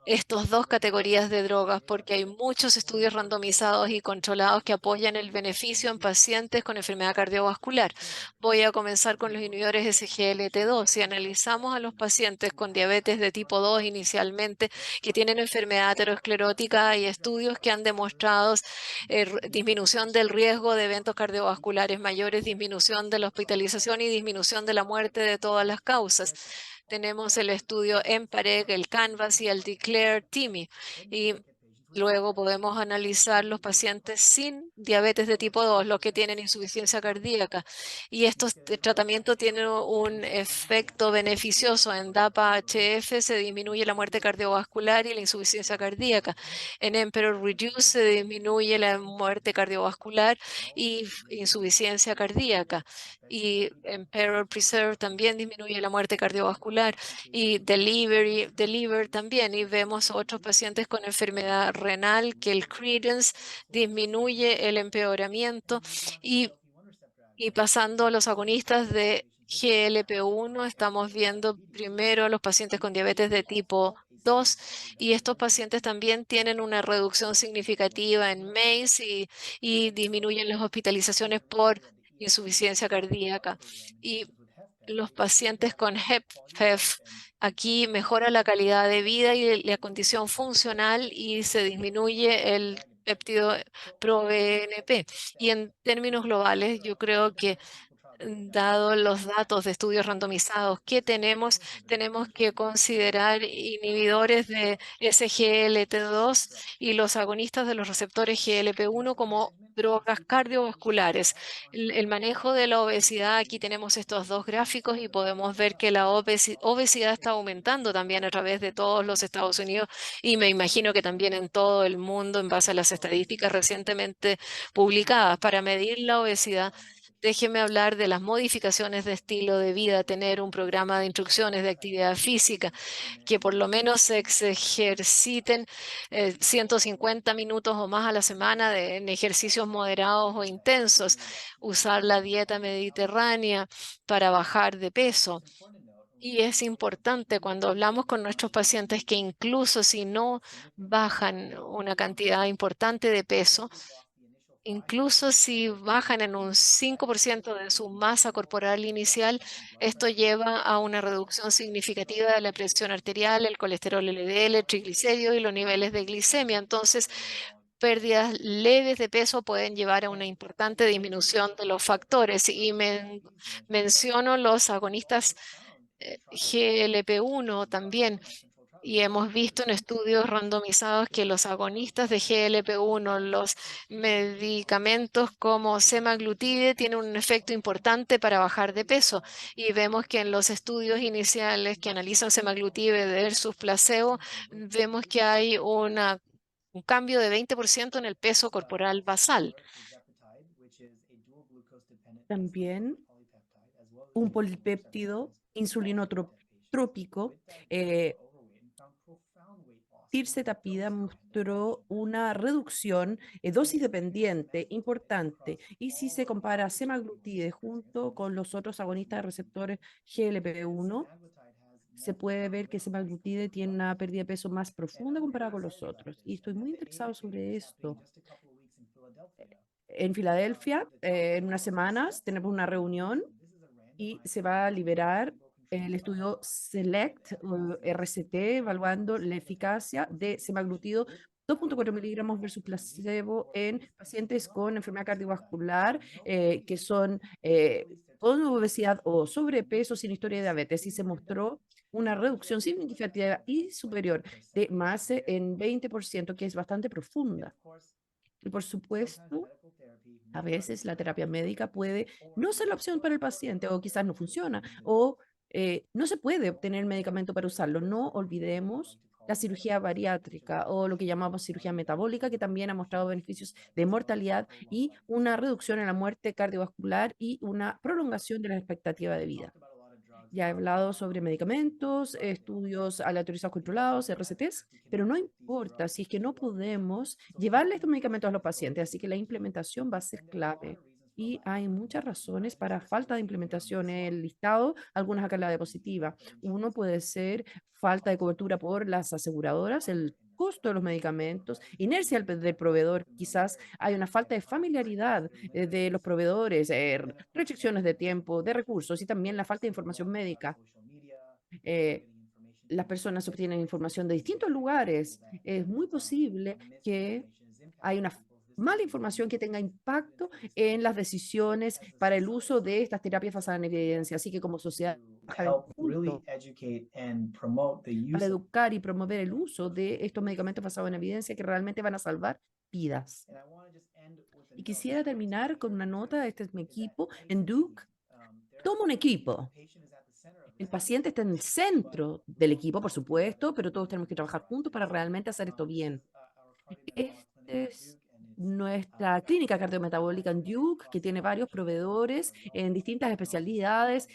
estas dos categorías de drogas? Porque hay muchos estudios randomizados y controlados que apoyan el beneficio en pacientes con enfermedad cardiovascular. Voy a comenzar con los inhibidores SGLT2. Si analizamos a los pacientes con diabetes de tipo 2 inicialmente que tienen enfermedad aterosclerótica, hay estudios que han demostrado disminución del riesgo de eventos cardiovasculares mayores, disminución de la hospitalización y disminución de la muerte de todas las causas. Tenemos el estudio EMPAREG, el CANVAS y el DECLARE-TIMI. Y luego podemos analizar los pacientes sin diabetes de tipo 2, los que tienen insuficiencia cardíaca. Y estos tratamientos tienen un efecto beneficioso. En DAPA-HF se disminuye la muerte cardiovascular y la insuficiencia cardíaca. En EMPEROR Reduce se disminuye la muerte cardiovascular y insuficiencia cardíaca. Y EMPEROR Preserve también disminuye la muerte cardiovascular y Deliver también. Y vemos otros pacientes con enfermedad renal que el Credence disminuye el empeoramiento y pasando a los agonistas de GLP-1, estamos viendo primero a los pacientes con diabetes de tipo 2 y estos pacientes también tienen una reducción significativa en MACE y disminuyen las hospitalizaciones por insuficiencia cardíaca. Y los pacientes con HFpEF, aquí mejora la calidad de vida y la condición funcional y se disminuye el péptido ProBNP. Y en términos globales, yo creo que dado los datos de estudios randomizados que tenemos que considerar inhibidores de SGLT2 y los agonistas de los receptores GLP-1 como drogas cardiovasculares. El manejo de la obesidad, aquí tenemos estos dos gráficos y podemos ver que la obesidad está aumentando también a través de todos los Estados Unidos y me imagino que también en todo el mundo en base a las estadísticas recientemente publicadas. Para medir la obesidad, déjeme hablar de las modificaciones de estilo de vida, tener un programa de instrucciones de actividad física, que por lo menos se ejerciten 150 minutos o más a la semana en ejercicios moderados o intensos, usar la dieta mediterránea para bajar de peso. Y es importante cuando hablamos con nuestros pacientes que incluso si no bajan una cantidad importante de peso, incluso si bajan en un 5% de su masa corporal inicial, esto lleva a una reducción significativa de la presión arterial, el colesterol LDL, el triglicéridos y los niveles de glicemia. Entonces, pérdidas leves de peso pueden llevar a una importante disminución de los factores. Y menciono los agonistas GLP-1 también. Y hemos visto en estudios randomizados que los agonistas de GLP-1, los medicamentos como semaglutide, tienen un efecto importante para bajar de peso. Y vemos que en los estudios iniciales que analizan semaglutide versus placebo, vemos que hay un cambio de 20% en el peso corporal basal. También un polipéptido insulinotrópico, tirzepatida mostró una reducción dosis dependiente importante. Y si se compara semaglutide junto con los otros agonistas de receptores GLP-1, se puede ver que semaglutide tiene una pérdida de peso más profunda comparada con los otros. Y estoy muy interesado sobre esto. En Filadelfia, en unas semanas, tenemos una reunión y se va a liberar el estudio SELECT, o RCT, evaluando la eficacia de semaglutido 2.4 miligramos versus placebo en pacientes con enfermedad cardiovascular que son con obesidad o sobrepeso sin historia de diabetes, y se mostró una reducción significativa y superior de masa en 20%, que es bastante profunda. Y por supuesto, a veces la terapia médica puede no ser la opción para el paciente, o quizás no funciona, o no se puede obtener medicamento para usarlo. No olvidemos la cirugía bariátrica o lo que llamamos cirugía metabólica, que también ha mostrado beneficios de mortalidad y una reducción en la muerte cardiovascular y una prolongación de la expectativa de vida. Ya he hablado sobre medicamentos, estudios aleatorizados controlados, RCTs, pero no importa si es que no podemos llevarle estos medicamentos a los pacientes, así que la implementación va a ser clave. Y hay muchas razones para falta de implementación en el listado, algunas acá en la diapositiva. Uno puede ser falta de cobertura por las aseguradoras, el costo de los medicamentos, inercia del proveedor, quizás hay una falta de familiaridad de los proveedores, restricciones de tiempo, de recursos y también la falta de información médica. Eh, las personas obtienen información de distintos lugares. Es muy posible que hay una mala información que tenga impacto en las decisiones para el uso de estas terapias basadas en evidencia. Así que como sociedad, help really educate and promote the para use of. educar y promover el uso de estos medicamentos basados en evidencia que realmente van a salvar vidas. And I want to just end with a Y note. quisiera terminar con una nota. Este es mi equipo en Duke. Toma un equipo. El paciente está en el centro del equipo, por supuesto, pero todos tenemos que trabajar juntos para realmente hacer esto bien. Esta es nuestra clínica cardiometabólica en Duke, que tiene varios proveedores en distintas especialidades,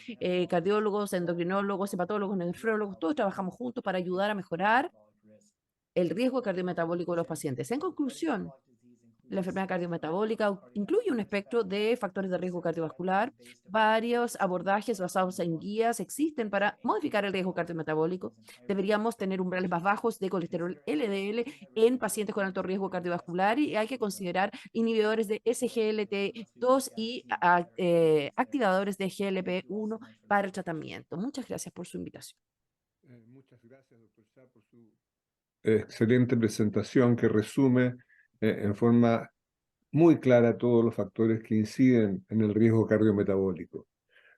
cardiólogos, endocrinólogos, hepatólogos, nefrólogos. Todos trabajamos juntos para ayudar a mejorar el riesgo cardiometabólico de los pacientes. En conclusión, la enfermedad cardiometabólica incluye un espectro de factores de riesgo cardiovascular. Varios abordajes basados en guías existen para modificar el riesgo cardiometabólico. Deberíamos tener umbrales más bajos de colesterol LDL en pacientes con alto riesgo cardiovascular, y hay que considerar inhibidores de SGLT2 y activadores de GLP-1 para el tratamiento. Muchas gracias por su invitación. Muchas gracias, doctor Shah, por su excelente presentación que resume en forma muy clara todos los factores que inciden en el riesgo cardiometabólico.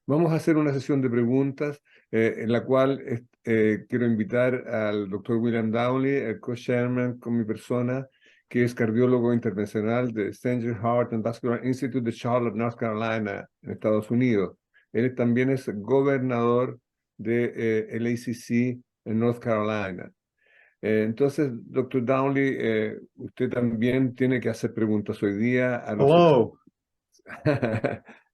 Vamos a hacer una sesión de preguntas en la cual quiero invitar al doctor William Downey, el co-chairman con mi persona, que es cardiólogo intervencional de Sanger Heart and Vascular Institute de Charlotte, North Carolina, en Estados Unidos. Él también es gobernador de el ACC en North Carolina. Entonces, doctor Downey, usted también tiene que hacer preguntas hoy día a los... Hello.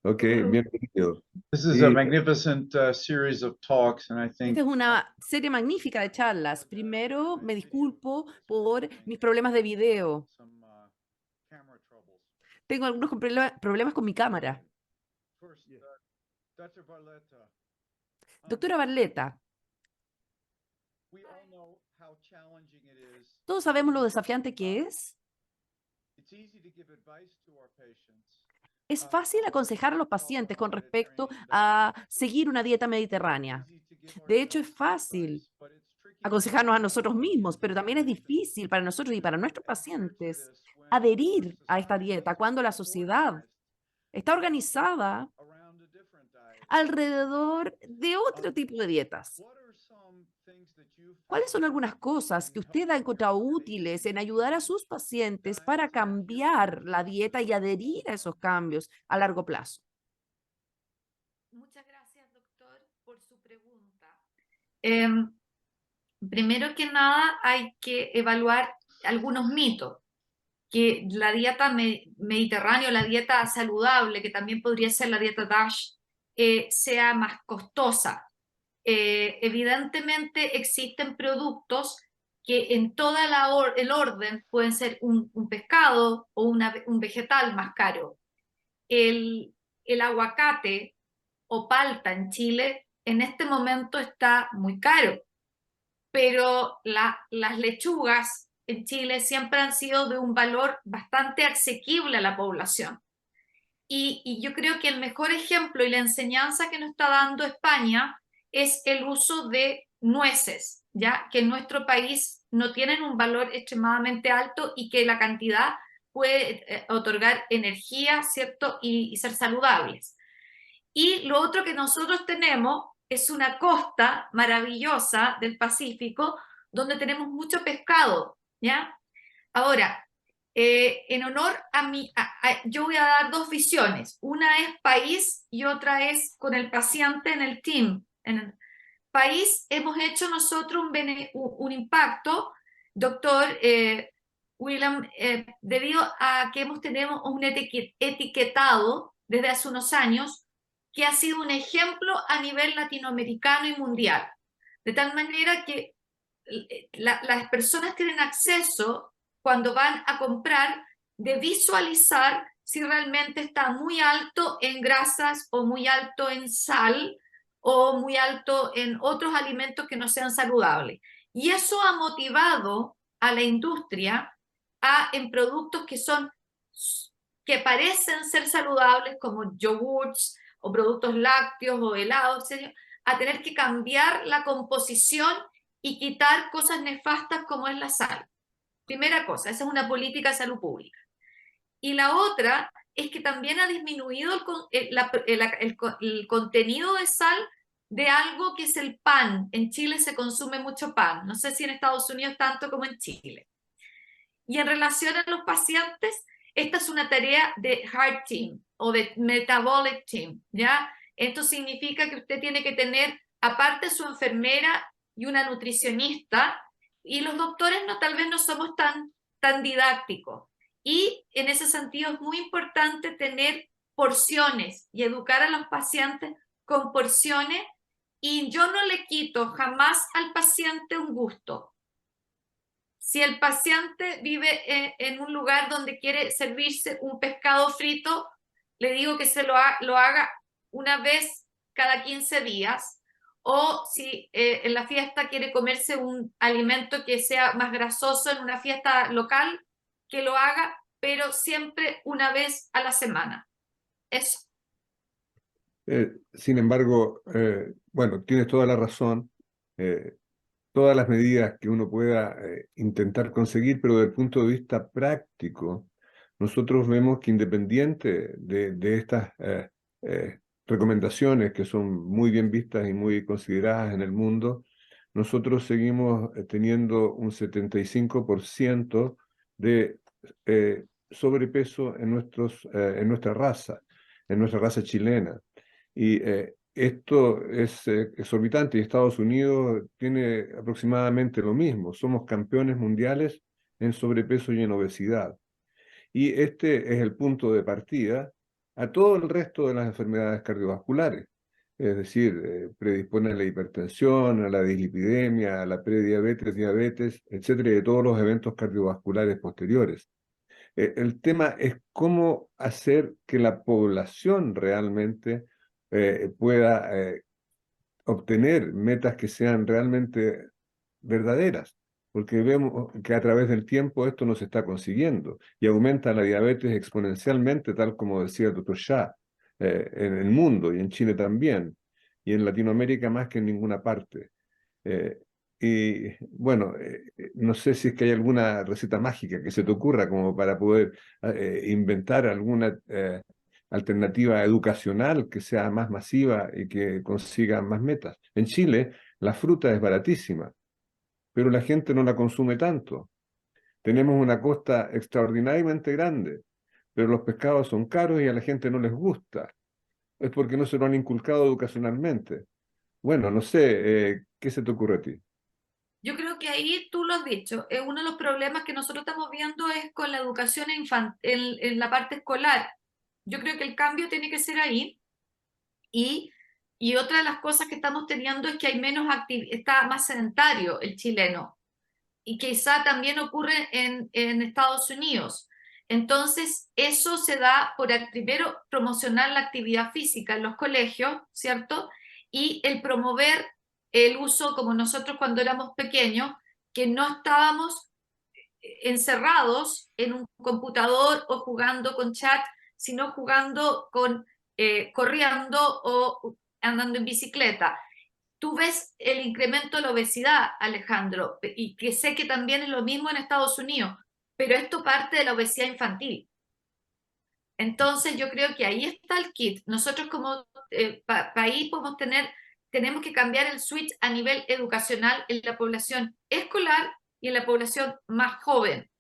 Ok, bienvenido. This is a magnificent series of talks, and I think Esta es una serie magnífica de charlas. Primero, me disculpo por mis problemas de video. some camera troubles. Tengo algunos problemas con mi cámara. First, Dr. Barletta, Doctora Barletta, we all know how challenging it is. todos sabemos lo desafiante que es. It's easy to give advice to our patients. Es fácil aconsejar a los pacientes con respecto a seguir una dieta mediterránea. Easy to give De hecho, es ourselves fácil advice, but it's tricky aconsejarnos a nosotros mismos, pero también es difícil para nosotros y para nuestros pacientes adherir a esta dieta cuando la sociedad está organizada around a different diet. alrededor de otro tipo de dietas. What are some things that you ¿Cuáles son algunas cosas que usted ha encontrado útiles en ayudar a sus pacientes para cambiar la dieta y adherir a esos cambios a largo plazo? Muchas gracias, doctor, por su pregunta. Primero que nada, hay que evaluar algunos mitos. Que la dieta mediterránea o la dieta saludable, que también podría ser la dieta DASH, sea más costosa. Evidentemente existen productos que en toda el orden pueden ser un pescado o un vegetal más caro. El aguacate o palta en Chile en este momento está muy caro, pero las lechugas en Chile siempre han sido de un valor bastante asequible a la población. Y yo creo que el mejor ejemplo y la enseñanza que nos está dando España es el uso de nueces, ya que en nuestro país no tienen un valor extremadamente alto y que la cantidad puede otorgar energía, ¿cierto? Y ser saludables. Y lo otro que nosotros tenemos es una costa maravillosa del Pacífico donde tenemos mucho pescado, ¿ya? Ahora, en honor a yo voy a dar dos visiones. Una es país y otra es con el paciente en el team. En el país hemos hecho nosotros un impacto, doctor William, debido a que tenemos un etiquetado desde hace unos años que ha sido un ejemplo a nivel latinoamericano y mundial. De tal manera que las personas tienen acceso cuando van a comprar de visualizar si realmente está muy alto en grasas o muy alto en sal o muy alto en otros alimentos que no sean saludables. Y eso ha motivado a la industria en productos que parecen ser saludables como yogurts o productos lácteos o helados, a tener que cambiar la composición y quitar cosas nefastas como es la sal. Primera cosa, esa es una política de salud pública. Y la otra es que también ha disminuido el contenido de sal de algo que es el pan. En Chile se consume mucho pan, no sé si en Estados Unidos tanto como en Chile. Y en relación a los pacientes, esta es una tarea de Heart Team o de Metabolic Team, ¿ya? Esto significa que usted tiene que tener, aparte su enfermera y una nutricionista, y los doctores tal vez no somos tan didácticos. Y en ese sentido es muy importante tener porciones y educar a los pacientes con porciones, y yo no le quito jamás al paciente un gusto. Si el paciente vive en un lugar donde quiere servirse un pescado frito, le digo que lo haga una vez cada 15 días. O si en la fiesta quiere comerse un alimento que sea más grasoso en una fiesta local, que lo haga, pero siempre una vez a la semana. Eso. Sin embargo, bueno, tienes toda la razón. Todas las medidas que uno pueda intentar conseguir, pero desde el punto de vista práctico, nosotros vemos que independiente de estas recomendaciones que son muy bien vistas y muy consideradas en el mundo, nosotros seguimos teniendo un 75% de sobrepeso en nuestra raza chilena. Y esto es exorbitante y Estados Unidos tiene aproximadamente lo mismo. Somos campeones mundiales en sobrepeso y en obesidad. Y este es el punto de partida a todo el resto de las enfermedades cardiovasculares. Es decir, predispone a la hipertensión, a la dislipidemia, a la prediabetes, diabetes, etcétera, y de todos los eventos cardiovasculares posteriores. El tema es cómo hacer que la población realmente pueda obtener metas que sean realmente verdaderas, porque vemos que a través del tiempo esto no se está consiguiendo y aumenta la diabetes exponencialmente, tal como decía el doctor Shah, en el mundo y en Chile también, y en Latinoamérica más que en ninguna parte. Y bueno, no sé si es que hay alguna receta mágica que se te ocurra como para poder inventar alguna alternativa educacional que sea más masiva y que consiga más metas. En Chile la fruta es baratísima, pero la gente no la consume tanto. Tenemos una costa extraordinariamente grande, pero los pescados son caros y a la gente no les gusta. Es porque no se lo han inculcado educacionalmente. Bueno, no sé, ¿qué se te ocurre a ti? Yo creo que ahí tú lo has dicho, uno de los problemas que nosotros estamos viendo es con la educación en la parte escolar. Yo creo que el cambio tiene que ser ahí, y otra de las cosas que estamos teniendo es que hay menos está más sedentario el chileno, y quizá también ocurre en Estados Unidos. Entonces, eso se da por primero promocionar la actividad física en los colegios, ¿cierto? y el promover el uso, como nosotros cuando éramos pequeños, que no estábamos encerrados en un computador o jugando con chat, sino jugando con, corriendo o andando en bicicleta. Tú ves el incremento de la obesidad, Alejandro, y que sé que también es lo mismo en Estados Unidos, pero esto parte de la obesidad infantil. Entonces yo creo que ahí está el kit. Nosotros como país tenemos que cambiar el switch a nivel educacional en la población escolar y en la población más joven.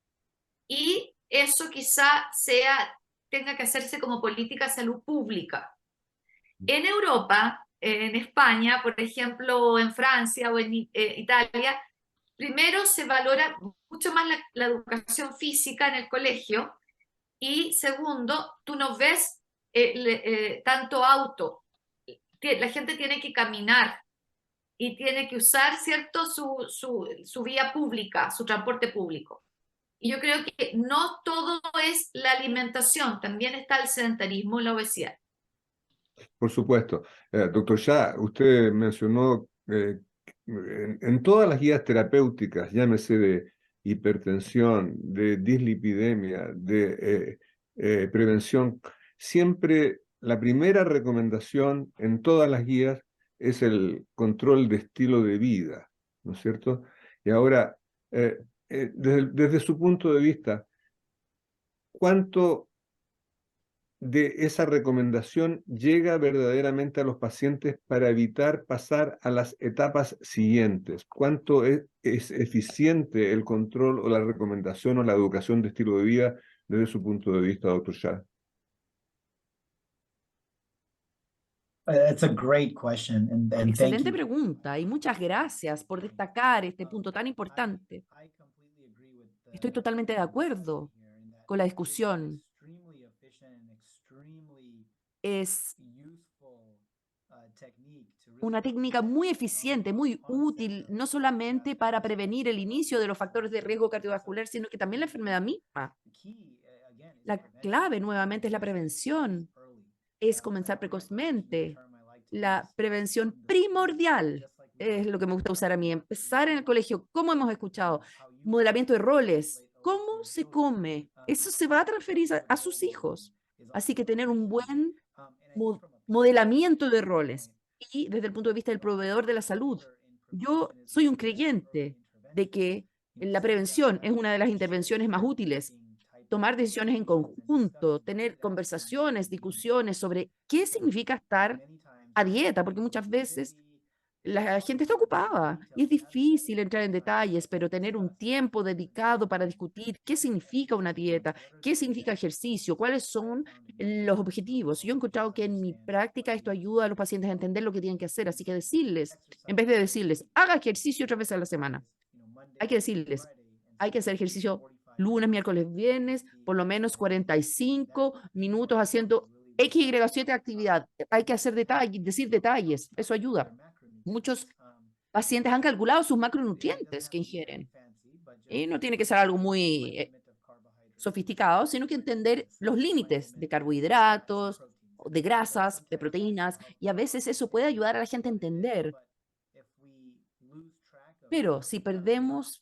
Y eso quizá tenga que hacerse como política de salud pública. En Europa, en España, por ejemplo, en Francia o en Italia, primero se valora mucho más la educación física en el colegio y segundo, tú no ves tanto auto. La gente tiene que caminar y tiene que usar, ¿cierto?, su vía pública, su transporte público. Y yo creo que no todo es la alimentación, también está el sedentarismo y la obesidad. Por supuesto. Doctor Shah, usted mencionó en todas las guías terapéuticas, llámese de hipertensión, de dislipidemia, de prevención, siempre la primera recomendación en todas las guías es el control de estilo de vida, ¿no es cierto? Y ahora, desde su punto de vista, ¿cuánto de esa recomendación llega verdaderamente a los pacientes para evitar pasar a las etapas siguientes? ¿Cuánto es eficiente el control o la recomendación o la educación de estilo de vida desde su punto de vista, doctor Shah? That's a great question, and thank Excelente you. pregunta y muchas gracias por destacar este punto tan importante. Estoy totalmente de acuerdo con la discusión. Es una técnica muy eficiente, muy útil, no solamente para prevenir el inicio de los factores de riesgo cardiovascular, sino que también la enfermedad misma. La clave nuevamente es la prevención, es comenzar precozmente. La prevención primordial es lo que me gusta usar a mí, empezar en el colegio, como hemos escuchado, modelamiento de roles, cómo se come, eso se va a transferir a sus hijos. Así que tener un buen modelamiento de roles. Y desde el punto de vista del proveedor de la salud, yo soy un creyente de que la prevención es una de las intervenciones más útiles. Tomar decisiones en conjunto, tener conversaciones, discusiones sobre qué significa estar a dieta, porque muchas veces la gente está ocupada y es difícil entrar en detalles, pero tener un tiempo dedicado para discutir qué significa una dieta, qué significa ejercicio, cuáles son los objetivos. Yo he encontrado que en mi práctica esto ayuda a los pacientes a entender lo que tienen que hacer, así que decirles, en vez de decirles, haga ejercicio 3 veces a la semana, hay que decirles, hay que hacer ejercicio lunes, miércoles, viernes, por lo menos 45 minutos haciendo X, Y, Z actividad. Hay que hacer detalles, decir detalles, eso ayuda. Muchos pacientes han calculado sus macronutrientes que ingieren. Y no tiene que ser algo muy sofisticado, sino que entender los límites de carbohidratos, de grasas, de proteínas, y a veces eso puede ayudar a la gente a entender. Pero si perdemos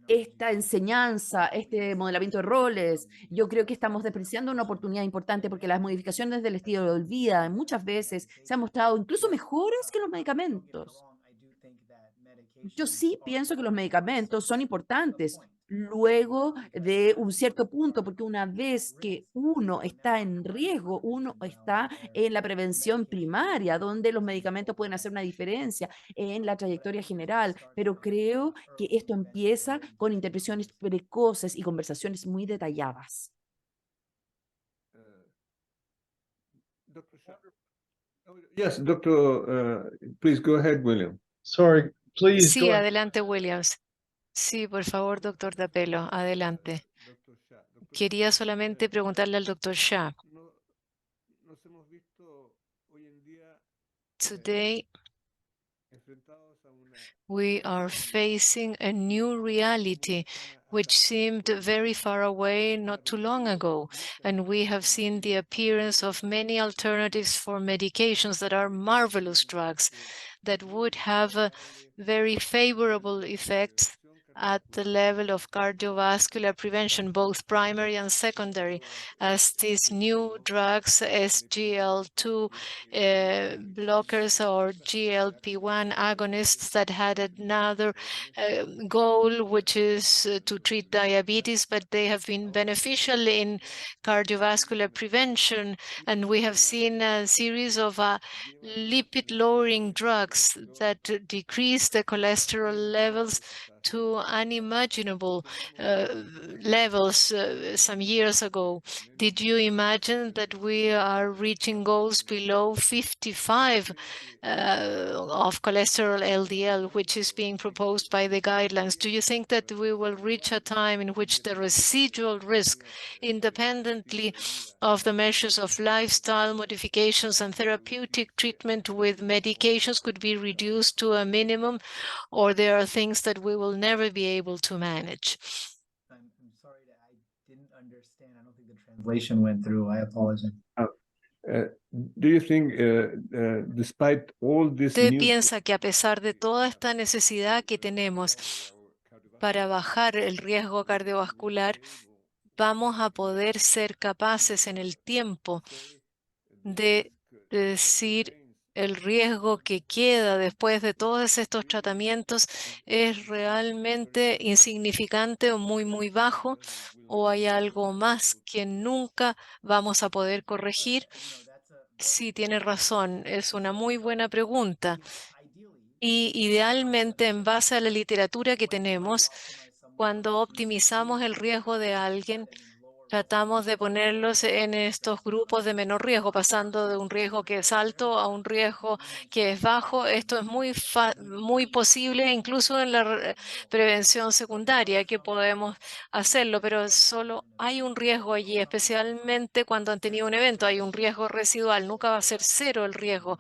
esta enseñanza, este modelamiento de roles, yo creo que estamos despreciando una oportunidad importante porque las modificaciones del estilo de vida muchas veces se han mostrado incluso mejores que los medicamentos. Yo sí pienso que los medicamentos son importantes luego de un cierto punto, porque una vez que uno está en riesgo, uno está en la prevención primaria, donde los medicamentos pueden hacer una diferencia en la trayectoria general, pero creo que esto empieza con intervenciones precoces y conversaciones muy detalladas. Dr. Shah. Yes, doctor, please go ahead, William. Sorry, please Sí, go ahead. adelante, Williams. Sí, por favor, doctor Tapelo, adelante. Doctor Shah, Quería solamente preguntarle al doctor Shah. Nos hemos visto hoy en día Today, enfrentados a una We are facing a new reality, which seemed very far away not too long ago. And we have seen the appearance of many alternatives for medications that are marvelous drugs that would have very favorable effects at the level of cardiovascular prevention, both primary and secondary, as these new drugs, SGL2 blockers or GLP-1 agonists that had another goal, which is to treat diabetes, but they have been beneficial in cardiovascular prevention. And we have seen a series of lipid-lowering drugs that decrease the cholesterol levels to unimaginable levels some years ago. Did you imagine that we are reaching goals below 55 of cholesterol LDL, which is being proposed by the guidelines? Do you think that we will reach a time in which the residual risk, independently of the measures of lifestyle modifications and therapeutic treatment with medications, could be reduced to a minimum, or there are things that we will never be able to manage? I'm sorry that I didn't understand. I don't think the translation went through. I apologize. Do you think, despite all this ¿Usted new piensa que a pesar de toda esta necesidad que tenemos para bajar el riesgo cardiovascular, vamos a poder ser capaces en el tiempo de decir el riesgo que queda después de todos estos tratamientos es realmente insignificante o muy bajo, o hay algo más que nunca vamos a poder corregir? Sí, tiene razón, es una muy buena pregunta. Y idealmente, en base a la literatura que tenemos, cuando optimizamos el riesgo de alguien, tratamos de ponerlos en estos grupos de menor riesgo, pasando de un riesgo que es alto a un riesgo que es bajo. Esto es muy posible, incluso en la prevención secundaria, que podemos hacerlo, pero solo hay un riesgo allí, especialmente cuando han tenido un evento. Hay un riesgo residual, nunca va a ser cero el riesgo.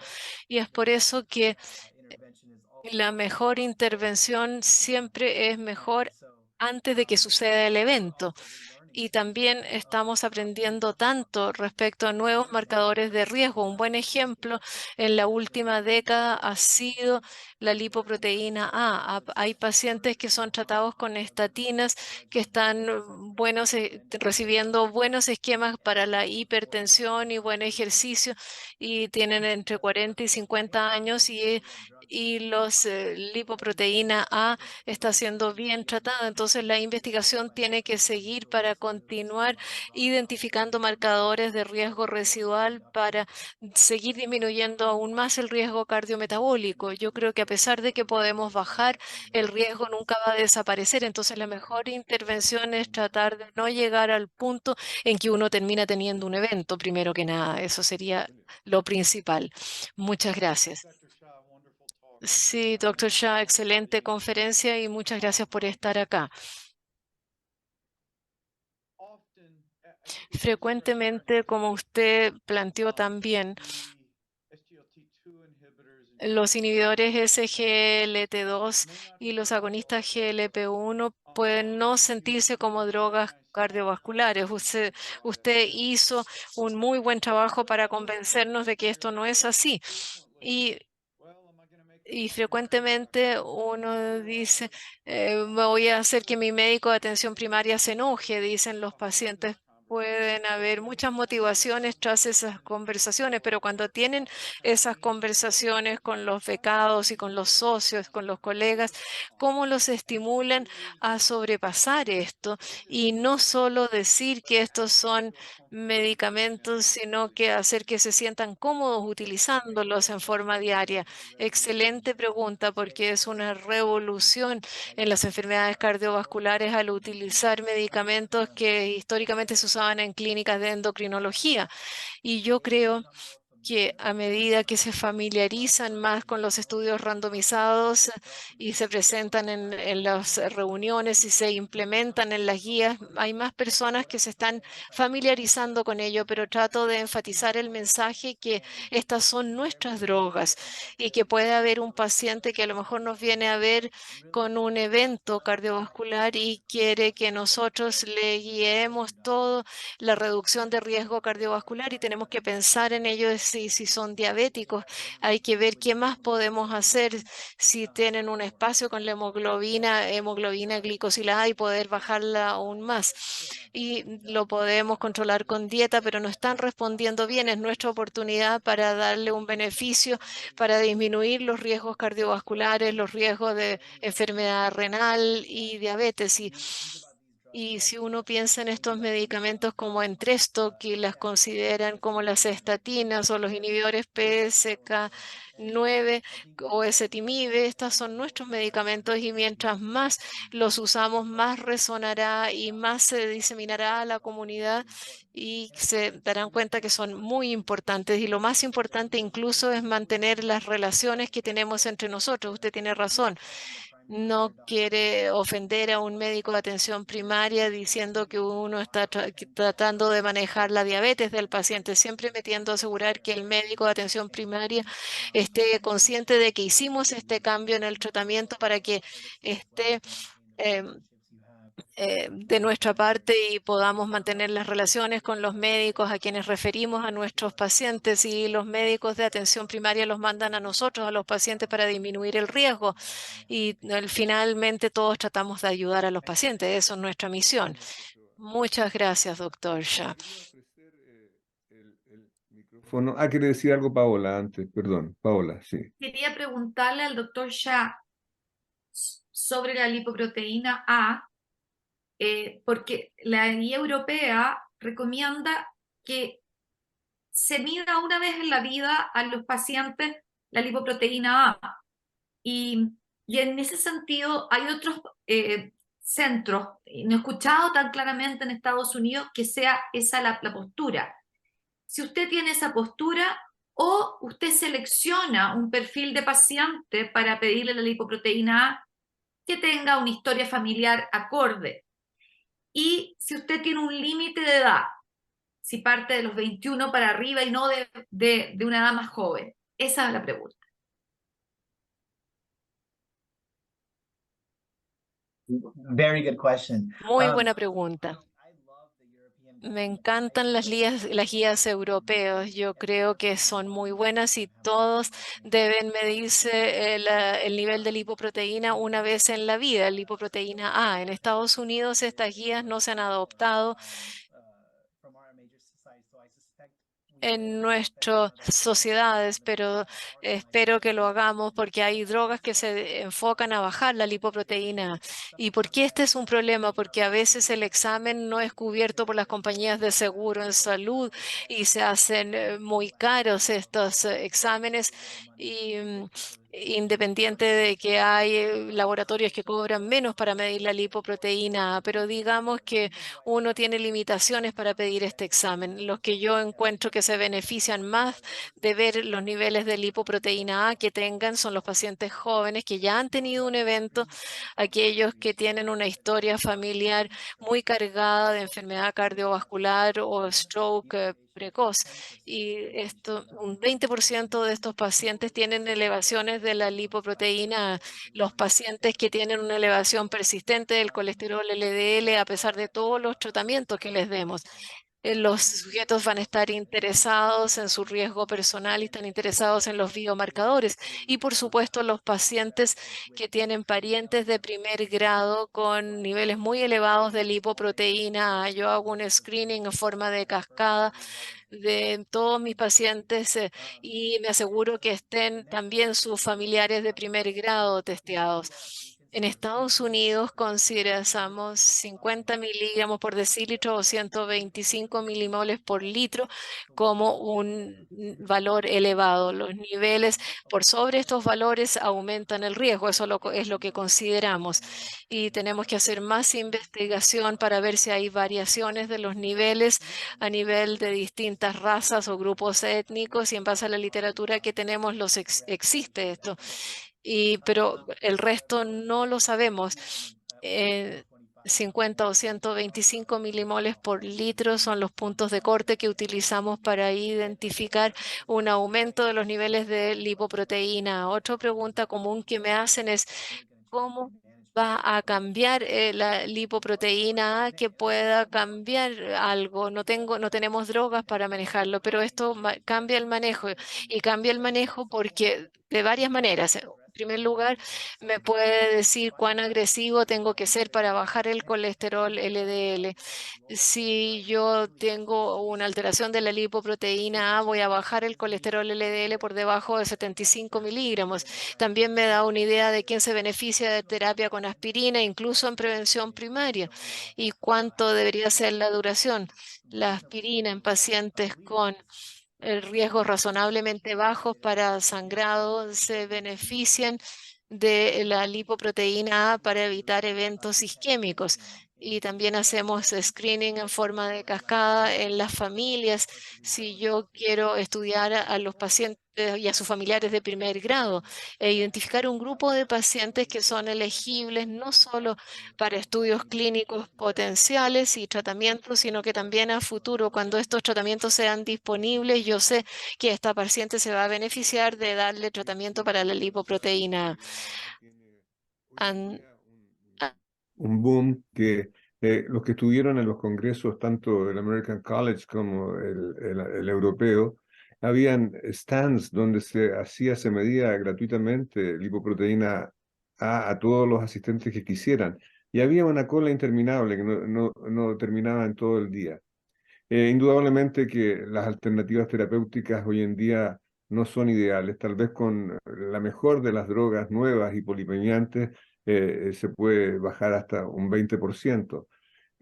Y es por eso que la mejor intervención siempre es mejor antes de que suceda el evento. Y también estamos aprendiendo tanto respecto a nuevos marcadores de riesgo. Un buen ejemplo en la última década ha sido la lipoproteína A. Hay pacientes que son tratados con estatinas que están recibiendo buenos esquemas para la hipertensión y buen ejercicio y tienen entre 40 y 50 años y los lipoproteína A está siendo bien tratada. Entonces, la investigación tiene que seguir para continuar identificando marcadores de riesgo residual para seguir disminuyendo aún más el riesgo cardiometabólico. Yo creo que a pesar de que podemos bajar, el riesgo nunca va a desaparecer. Entonces, la mejor intervención es tratar de no llegar al punto en que uno termina teniendo un evento, primero que nada. Eso sería lo principal. Muchas gracias. Dr. Shah, wonderful talk. Sí, doctor Shah, excelente conferencia y muchas gracias por estar acá. Often, I think it's Frecuentemente, como usted planteó también, the SGLT2 inhibitors and los inhibidores SGLT2 y los agonistas GLP-1 pueden no sentirse como drogas cardiovasculares. Usted hizo un muy buen trabajo para convencernos de que esto no es así. well, am I gonna make Y frecuentemente uno dice, me voy a hacer que mi médico de atención primaria se enoje, dicen los pacientes. Pueden haber muchas motivaciones tras esas conversaciones, pero cuando tienen esas conversaciones con los becados y con los socios, con los colegas, ¿cómo los estimulan a sobrepasar esto? Y no solo decir que estos son medicamentos, sino que hacer que se sientan cómodos utilizándolos en forma diaria. Excelente pregunta, porque es una revolución en las enfermedades cardiovasculares al utilizar medicamentos que históricamente se usaban en clínicas de endocrinología. Y yo creo que a medida que se familiarizan más con los estudios randomizados y se presentan en las reuniones y se implementan en las guías, hay más personas que se están familiarizando con ello, pero trato de enfatizar el mensaje que estas son nuestras drogas y que puede haber un paciente que a lo mejor nos viene a ver con un evento cardiovascular y quiere que nosotros le guiemos todo la reducción de riesgo cardiovascular y tenemos que pensar en ello si son diabéticos. Hay que ver qué más podemos hacer si tienen un espacio con la hemoglobina glicosilada y poder bajarla aún más. Y lo podemos controlar con dieta, pero no están respondiendo bien. Es nuestra oportunidad para darle un beneficio, para disminuir los riesgos cardiovasculares, los riesgos de enfermedad renal y diabetes. Y si uno piensa en estos medicamentos como Entresto, que las consideran como las estatinas o los inhibidores PSK9 o ezetimibe, estos son nuestros medicamentos y mientras más los usamos, más resonará y más se diseminará a la comunidad y se darán cuenta que son muy importantes. Y lo más importante incluso es mantener las relaciones que tenemos entre nosotros. Usted tiene razón. No quiere ofender a un médico de atención primaria diciendo que uno está tratando de manejar la diabetes del paciente, siempre metiendo a asegurar que el médico de atención primaria esté consciente de que hicimos este cambio en el tratamiento para que esté em, de nuestra parte y podamos mantener las relaciones con los médicos a quienes referimos a nuestros pacientes y los médicos de atención primaria los mandan a nosotros, a los pacientes, para disminuir el riesgo. Y finalmente todos tratamos de ayudar a los pacientes. Eso es nuestra misión. Muchas gracias, doctor Shah. El micrófono. Ah, quiere decir algo Paola antes, perdón. Paola, sí. Quería preguntarle al doctor Shah sobre la lipoproteína A, porque la guía europea recomienda que se mida una vez en la vida a los pacientes la lipoproteína A. Y en ese sentido hay otros centros, no he escuchado tan claramente en Estados Unidos que sea esa la postura. Si usted tiene esa postura o usted selecciona un perfil de paciente para pedirle la lipoproteína A que tenga una historia familiar acorde. Y si usted tiene un límite de edad, si parte de los 21 para arriba y no de una edad más joven. Esa es la pregunta. Very good question. Muy buena pregunta. Me encantan las guías europeas. Yo creo que son muy buenas y todos deben medirse el nivel de lipoproteína una vez en la vida, lipoproteína A. En Estados Unidos estas guías no se han adoptado en nuestras sociedades, pero espero que lo hagamos porque hay drogas que se enfocan a bajar la lipoproteína. ¿Y por qué este es un problema? Porque a veces el examen no es cubierto por las compañías de seguro en salud y se hacen muy caros estos exámenes y independiente de que hay laboratorios que cobran menos para medir la lipoproteína, pero digamos que uno tiene limitaciones para pedir este examen. Los que yo encuentro que se benefician más de ver los niveles de lipoproteína A que tengan son los pacientes jóvenes que ya han tenido un evento, aquellos que tienen una historia familiar muy cargada de enfermedad cardiovascular o stroke precoz. Y esto, un 20% de estos pacientes tienen elevaciones de la lipoproteína. Los pacientes que tienen una elevación persistente del colesterol LDL a pesar de todos los tratamientos que les demos. Los sujetos van a estar interesados en su riesgo personal y están interesados en los biomarcadores. Y por supuesto, los pacientes que tienen parientes de primer grado con niveles muy elevados de lipoproteína. Yo hago un screening en forma de cascada de todos mis pacientes y me aseguro que estén también sus familiares de primer grado testeados. En Estados Unidos consideramos 50 miligramos por decilitro o 125 milimoles por litro como un valor elevado. Los niveles por sobre estos valores aumentan el riesgo, eso es lo que consideramos. Y tenemos que hacer más investigación para ver si hay variaciones de los niveles a nivel de distintas razas o grupos étnicos, y en base a la literatura que tenemos existe esto. Pero el resto no lo sabemos. 50 o 125 milimoles por litro son los puntos de corte que utilizamos para identificar un aumento de los niveles de lipoproteína. Otra pregunta común que me hacen es cómo va a cambiar la lipoproteína A, que pueda cambiar algo. No tenemos drogas para manejarlo, pero esto cambia el manejo, y cambia el manejo porque de varias maneras. En primer lugar, me puede decir cuán agresivo tengo que ser para bajar el colesterol LDL. Si yo tengo una alteración de la lipoproteína A, voy a bajar el colesterol LDL por debajo de 75 miligramos. También me da una idea de quién se beneficia de terapia con aspirina, incluso en prevención primaria, y cuánto debería ser la duración. La aspirina en pacientes con riesgos razonablemente bajos para sangrado se benefician de la lipoproteína A para evitar eventos isquémicos. Y también hacemos screening en forma de cascada en las familias. Si yo quiero estudiar a los pacientes y a sus familiares de primer grado, e identificar un grupo de pacientes que son elegibles no solo para estudios clínicos potenciales y tratamientos, sino que también a futuro, cuando estos tratamientos sean disponibles, yo sé que esta paciente se va a beneficiar de darle tratamiento para la lipoproteína. An- a- Un boom que los que estuvieron en los congresos, tanto el American College como el europeo, habían stands donde se medía gratuitamente lipoproteína a todos los asistentes que quisieran. Y había una cola interminable que no terminaba en todo el día. Indudablemente que las alternativas terapéuticas hoy en día no son ideales. Tal vez con la mejor de las drogas nuevas y polipemiantes se puede bajar hasta un 20%.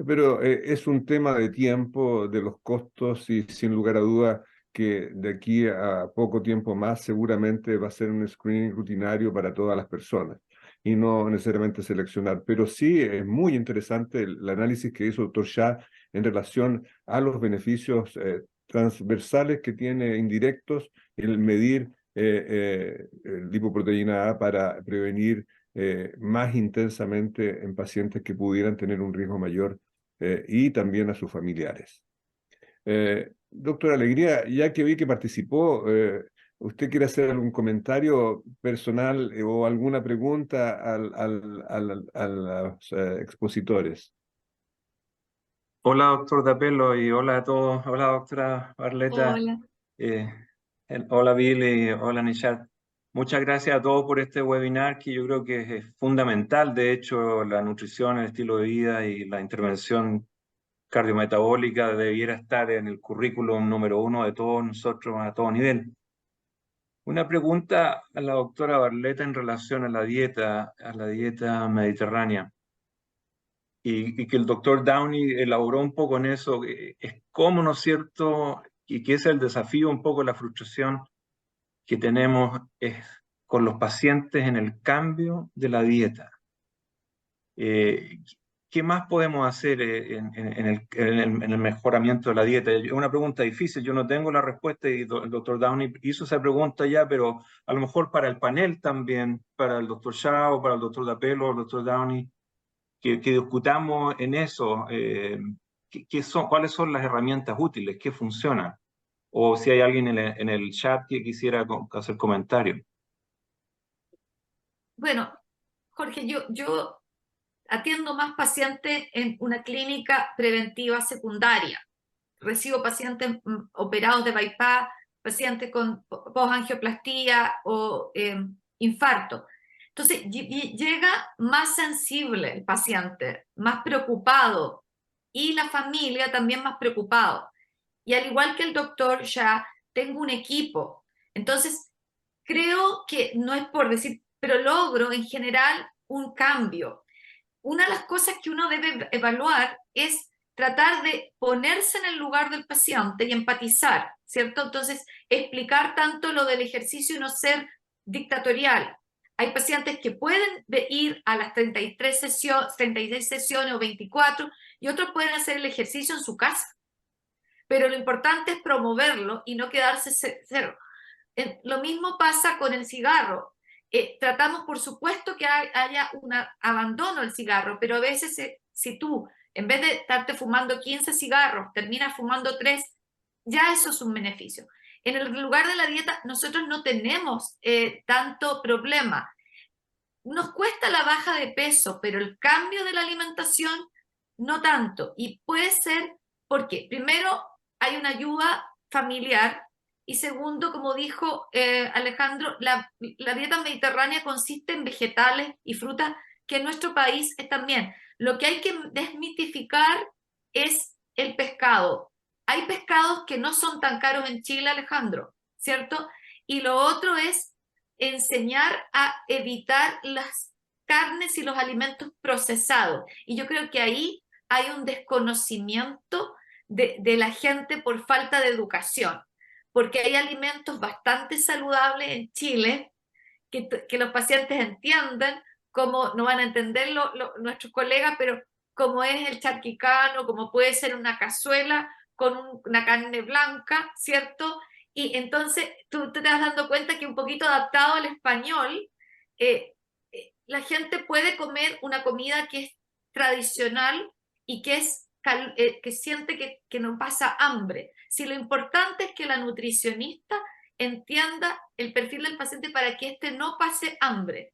Pero es un tema de tiempo, de los costos, y sin lugar a duda que de aquí a poco tiempo más seguramente va a ser un screening rutinario para todas las personas y no necesariamente seleccionar. Pero sí es muy interesante el análisis que hizo el doctor Shah en relación a los beneficios transversales que tiene indirectos el medir lipoproteína A para prevenir más intensamente en pacientes que pudieran tener un riesgo mayor y también a sus familiares. Doctora Alegría, ya que vi que participó, ¿usted quiere hacer algún comentario personal o alguna pregunta a los expositores? Hola, doctor Dapelo, y hola a todos. Hola, doctora Barleta. Hola. Eh, Hola, Billy. Hola, Nishat. Muchas gracias a todos por este webinar, que yo creo que es fundamental. De hecho, la nutrición, el estilo de vida y la intervención cardiometabólica debiera estar en el currículum número 1 de todos nosotros a todo nivel. Una pregunta a la doctora Barleta en relación a la dieta mediterránea. Y que el doctor Downey elaboró un poco en eso, es cómo, ¿no es cierto? Y que es el desafío, un poco la frustración que tenemos es con los pacientes en el cambio de la dieta. ¿Qué más podemos hacer en el mejoramiento de la dieta? Es una pregunta difícil, yo no tengo la respuesta, y el doctor Downey hizo esa pregunta ya, pero a lo mejor para el panel también, para el doctor Shah o para el doctor Dapelo, el doctor Downey, que discutamos en eso, cuáles son las herramientas útiles, qué funcionan, o si hay alguien en el chat que quisiera hacer comentarios. Bueno, Jorge, yo atiendo más pacientes en una clínica preventiva secundaria. Recibo pacientes operados de bypass, pacientes con posangioplastía o infarto. Entonces, llega más sensible el paciente, más preocupado, y la familia también más preocupado. Y al igual que el doctor, ya tengo un equipo. Entonces, creo que no es por decir, pero logro en general un cambio. Una de las cosas que uno debe evaluar es tratar de ponerse en el lugar del paciente y empatizar, ¿cierto? Entonces, explicar tanto lo del ejercicio y no ser dictatorial. Hay pacientes que pueden ir a las 36 sesiones o 24 y otros pueden hacer el ejercicio en su casa. Pero lo importante es promoverlo y no quedarse cero. Lo mismo pasa con el cigarro. Tratamos, por supuesto, que haya un abandono del cigarro, pero a veces si tú, en vez de estarte fumando 15 cigarros, terminas fumando 3, ya eso es un beneficio. En el lugar de la dieta, nosotros no tenemos tanto problema. Nos cuesta la baja de peso, pero el cambio de la alimentación no tanto. Y puede ser porque, primero, hay una ayuda familiar y segundo, como dijo Alejandro, la dieta mediterránea consiste en vegetales y frutas que en nuestro país es también. Lo que hay que desmitificar es el pescado. Hay pescados que no son tan caros en Chile, Alejandro, ¿cierto? Y lo otro es enseñar a evitar las carnes y los alimentos procesados. Y yo creo que ahí hay un desconocimiento de la gente por falta de educación, porque hay alimentos bastante saludables en Chile que los pacientes entienden, como no van a entender nuestros colegas, pero como es el charquicano, como puede ser una cazuela con una carne blanca, ¿cierto? Y entonces tú te vas dando cuenta que un poquito adaptado al español, la gente puede comer una comida que es tradicional y que siente que no pasa hambre. Si lo importante es que la nutricionista entienda el perfil del paciente para que éste no pase hambre.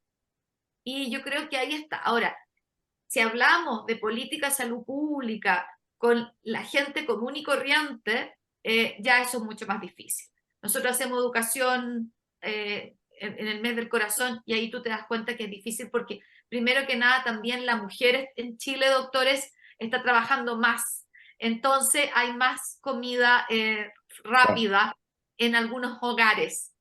Y yo creo que ahí está. Ahora, si hablamos de política de salud pública con la gente común y corriente, ya eso es mucho más difícil. Nosotros hacemos educación en el mes del corazón y ahí tú te das cuenta que es difícil porque primero que nada también la mujer en Chile, doctores, está trabajando más. Entonces hay más comida rápida en algunos hogares.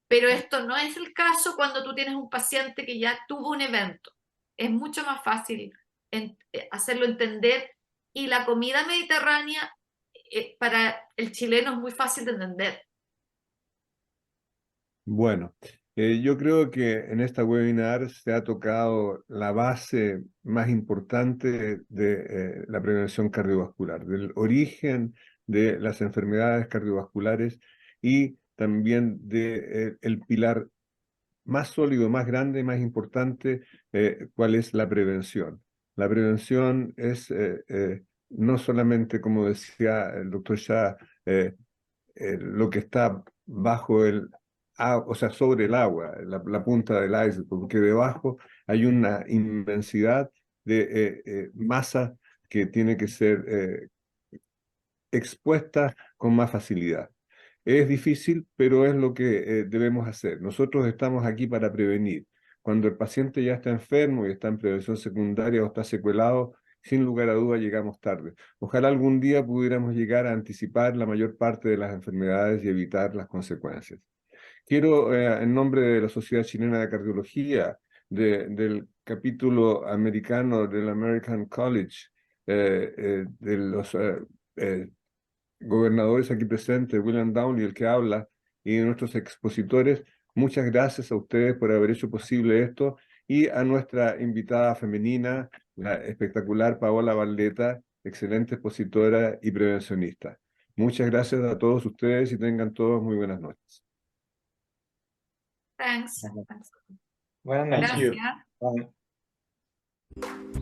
Pero esto no es el caso cuando tú tienes un paciente que ya tuvo un evento. Es mucho más fácil hacerlo entender y la comida mediterránea para el chileno es muy fácil de entender. Bueno, yo creo que en esta webinar se ha tocado la base más importante de la prevención cardiovascular, del origen de las enfermedades cardiovasculares y también del pilar más sólido, más grande, más importante, cuál es la prevención. La prevención es no solamente, como decía el doctor Shah, lo que está bajo o sea, sobre el agua, la punta del iceberg, porque debajo hay una inmensidad de masa que tiene que ser expuesta con más facilidad. Es difícil, pero es lo que debemos hacer. Nosotros estamos aquí para prevenir. Cuando el paciente ya está enfermo y está en prevención secundaria o está secuelado, sin lugar a duda llegamos tarde. Ojalá algún día pudiéramos llegar a anticipar la mayor parte de las enfermedades y evitar las consecuencias. Quiero, en nombre de la Sociedad Chilena de Cardiología, del capítulo americano del American College, de los gobernadores aquí presentes, William Downey, el que habla, y de nuestros expositores, muchas gracias a ustedes por haber hecho posible esto, y a nuestra invitada femenina, la espectacular Paola Barleta, excelente expositora y prevencionista. Muchas gracias a todos ustedes y tengan todos muy buenas noches. Thanks. Buenas noches. Gracias. Bye.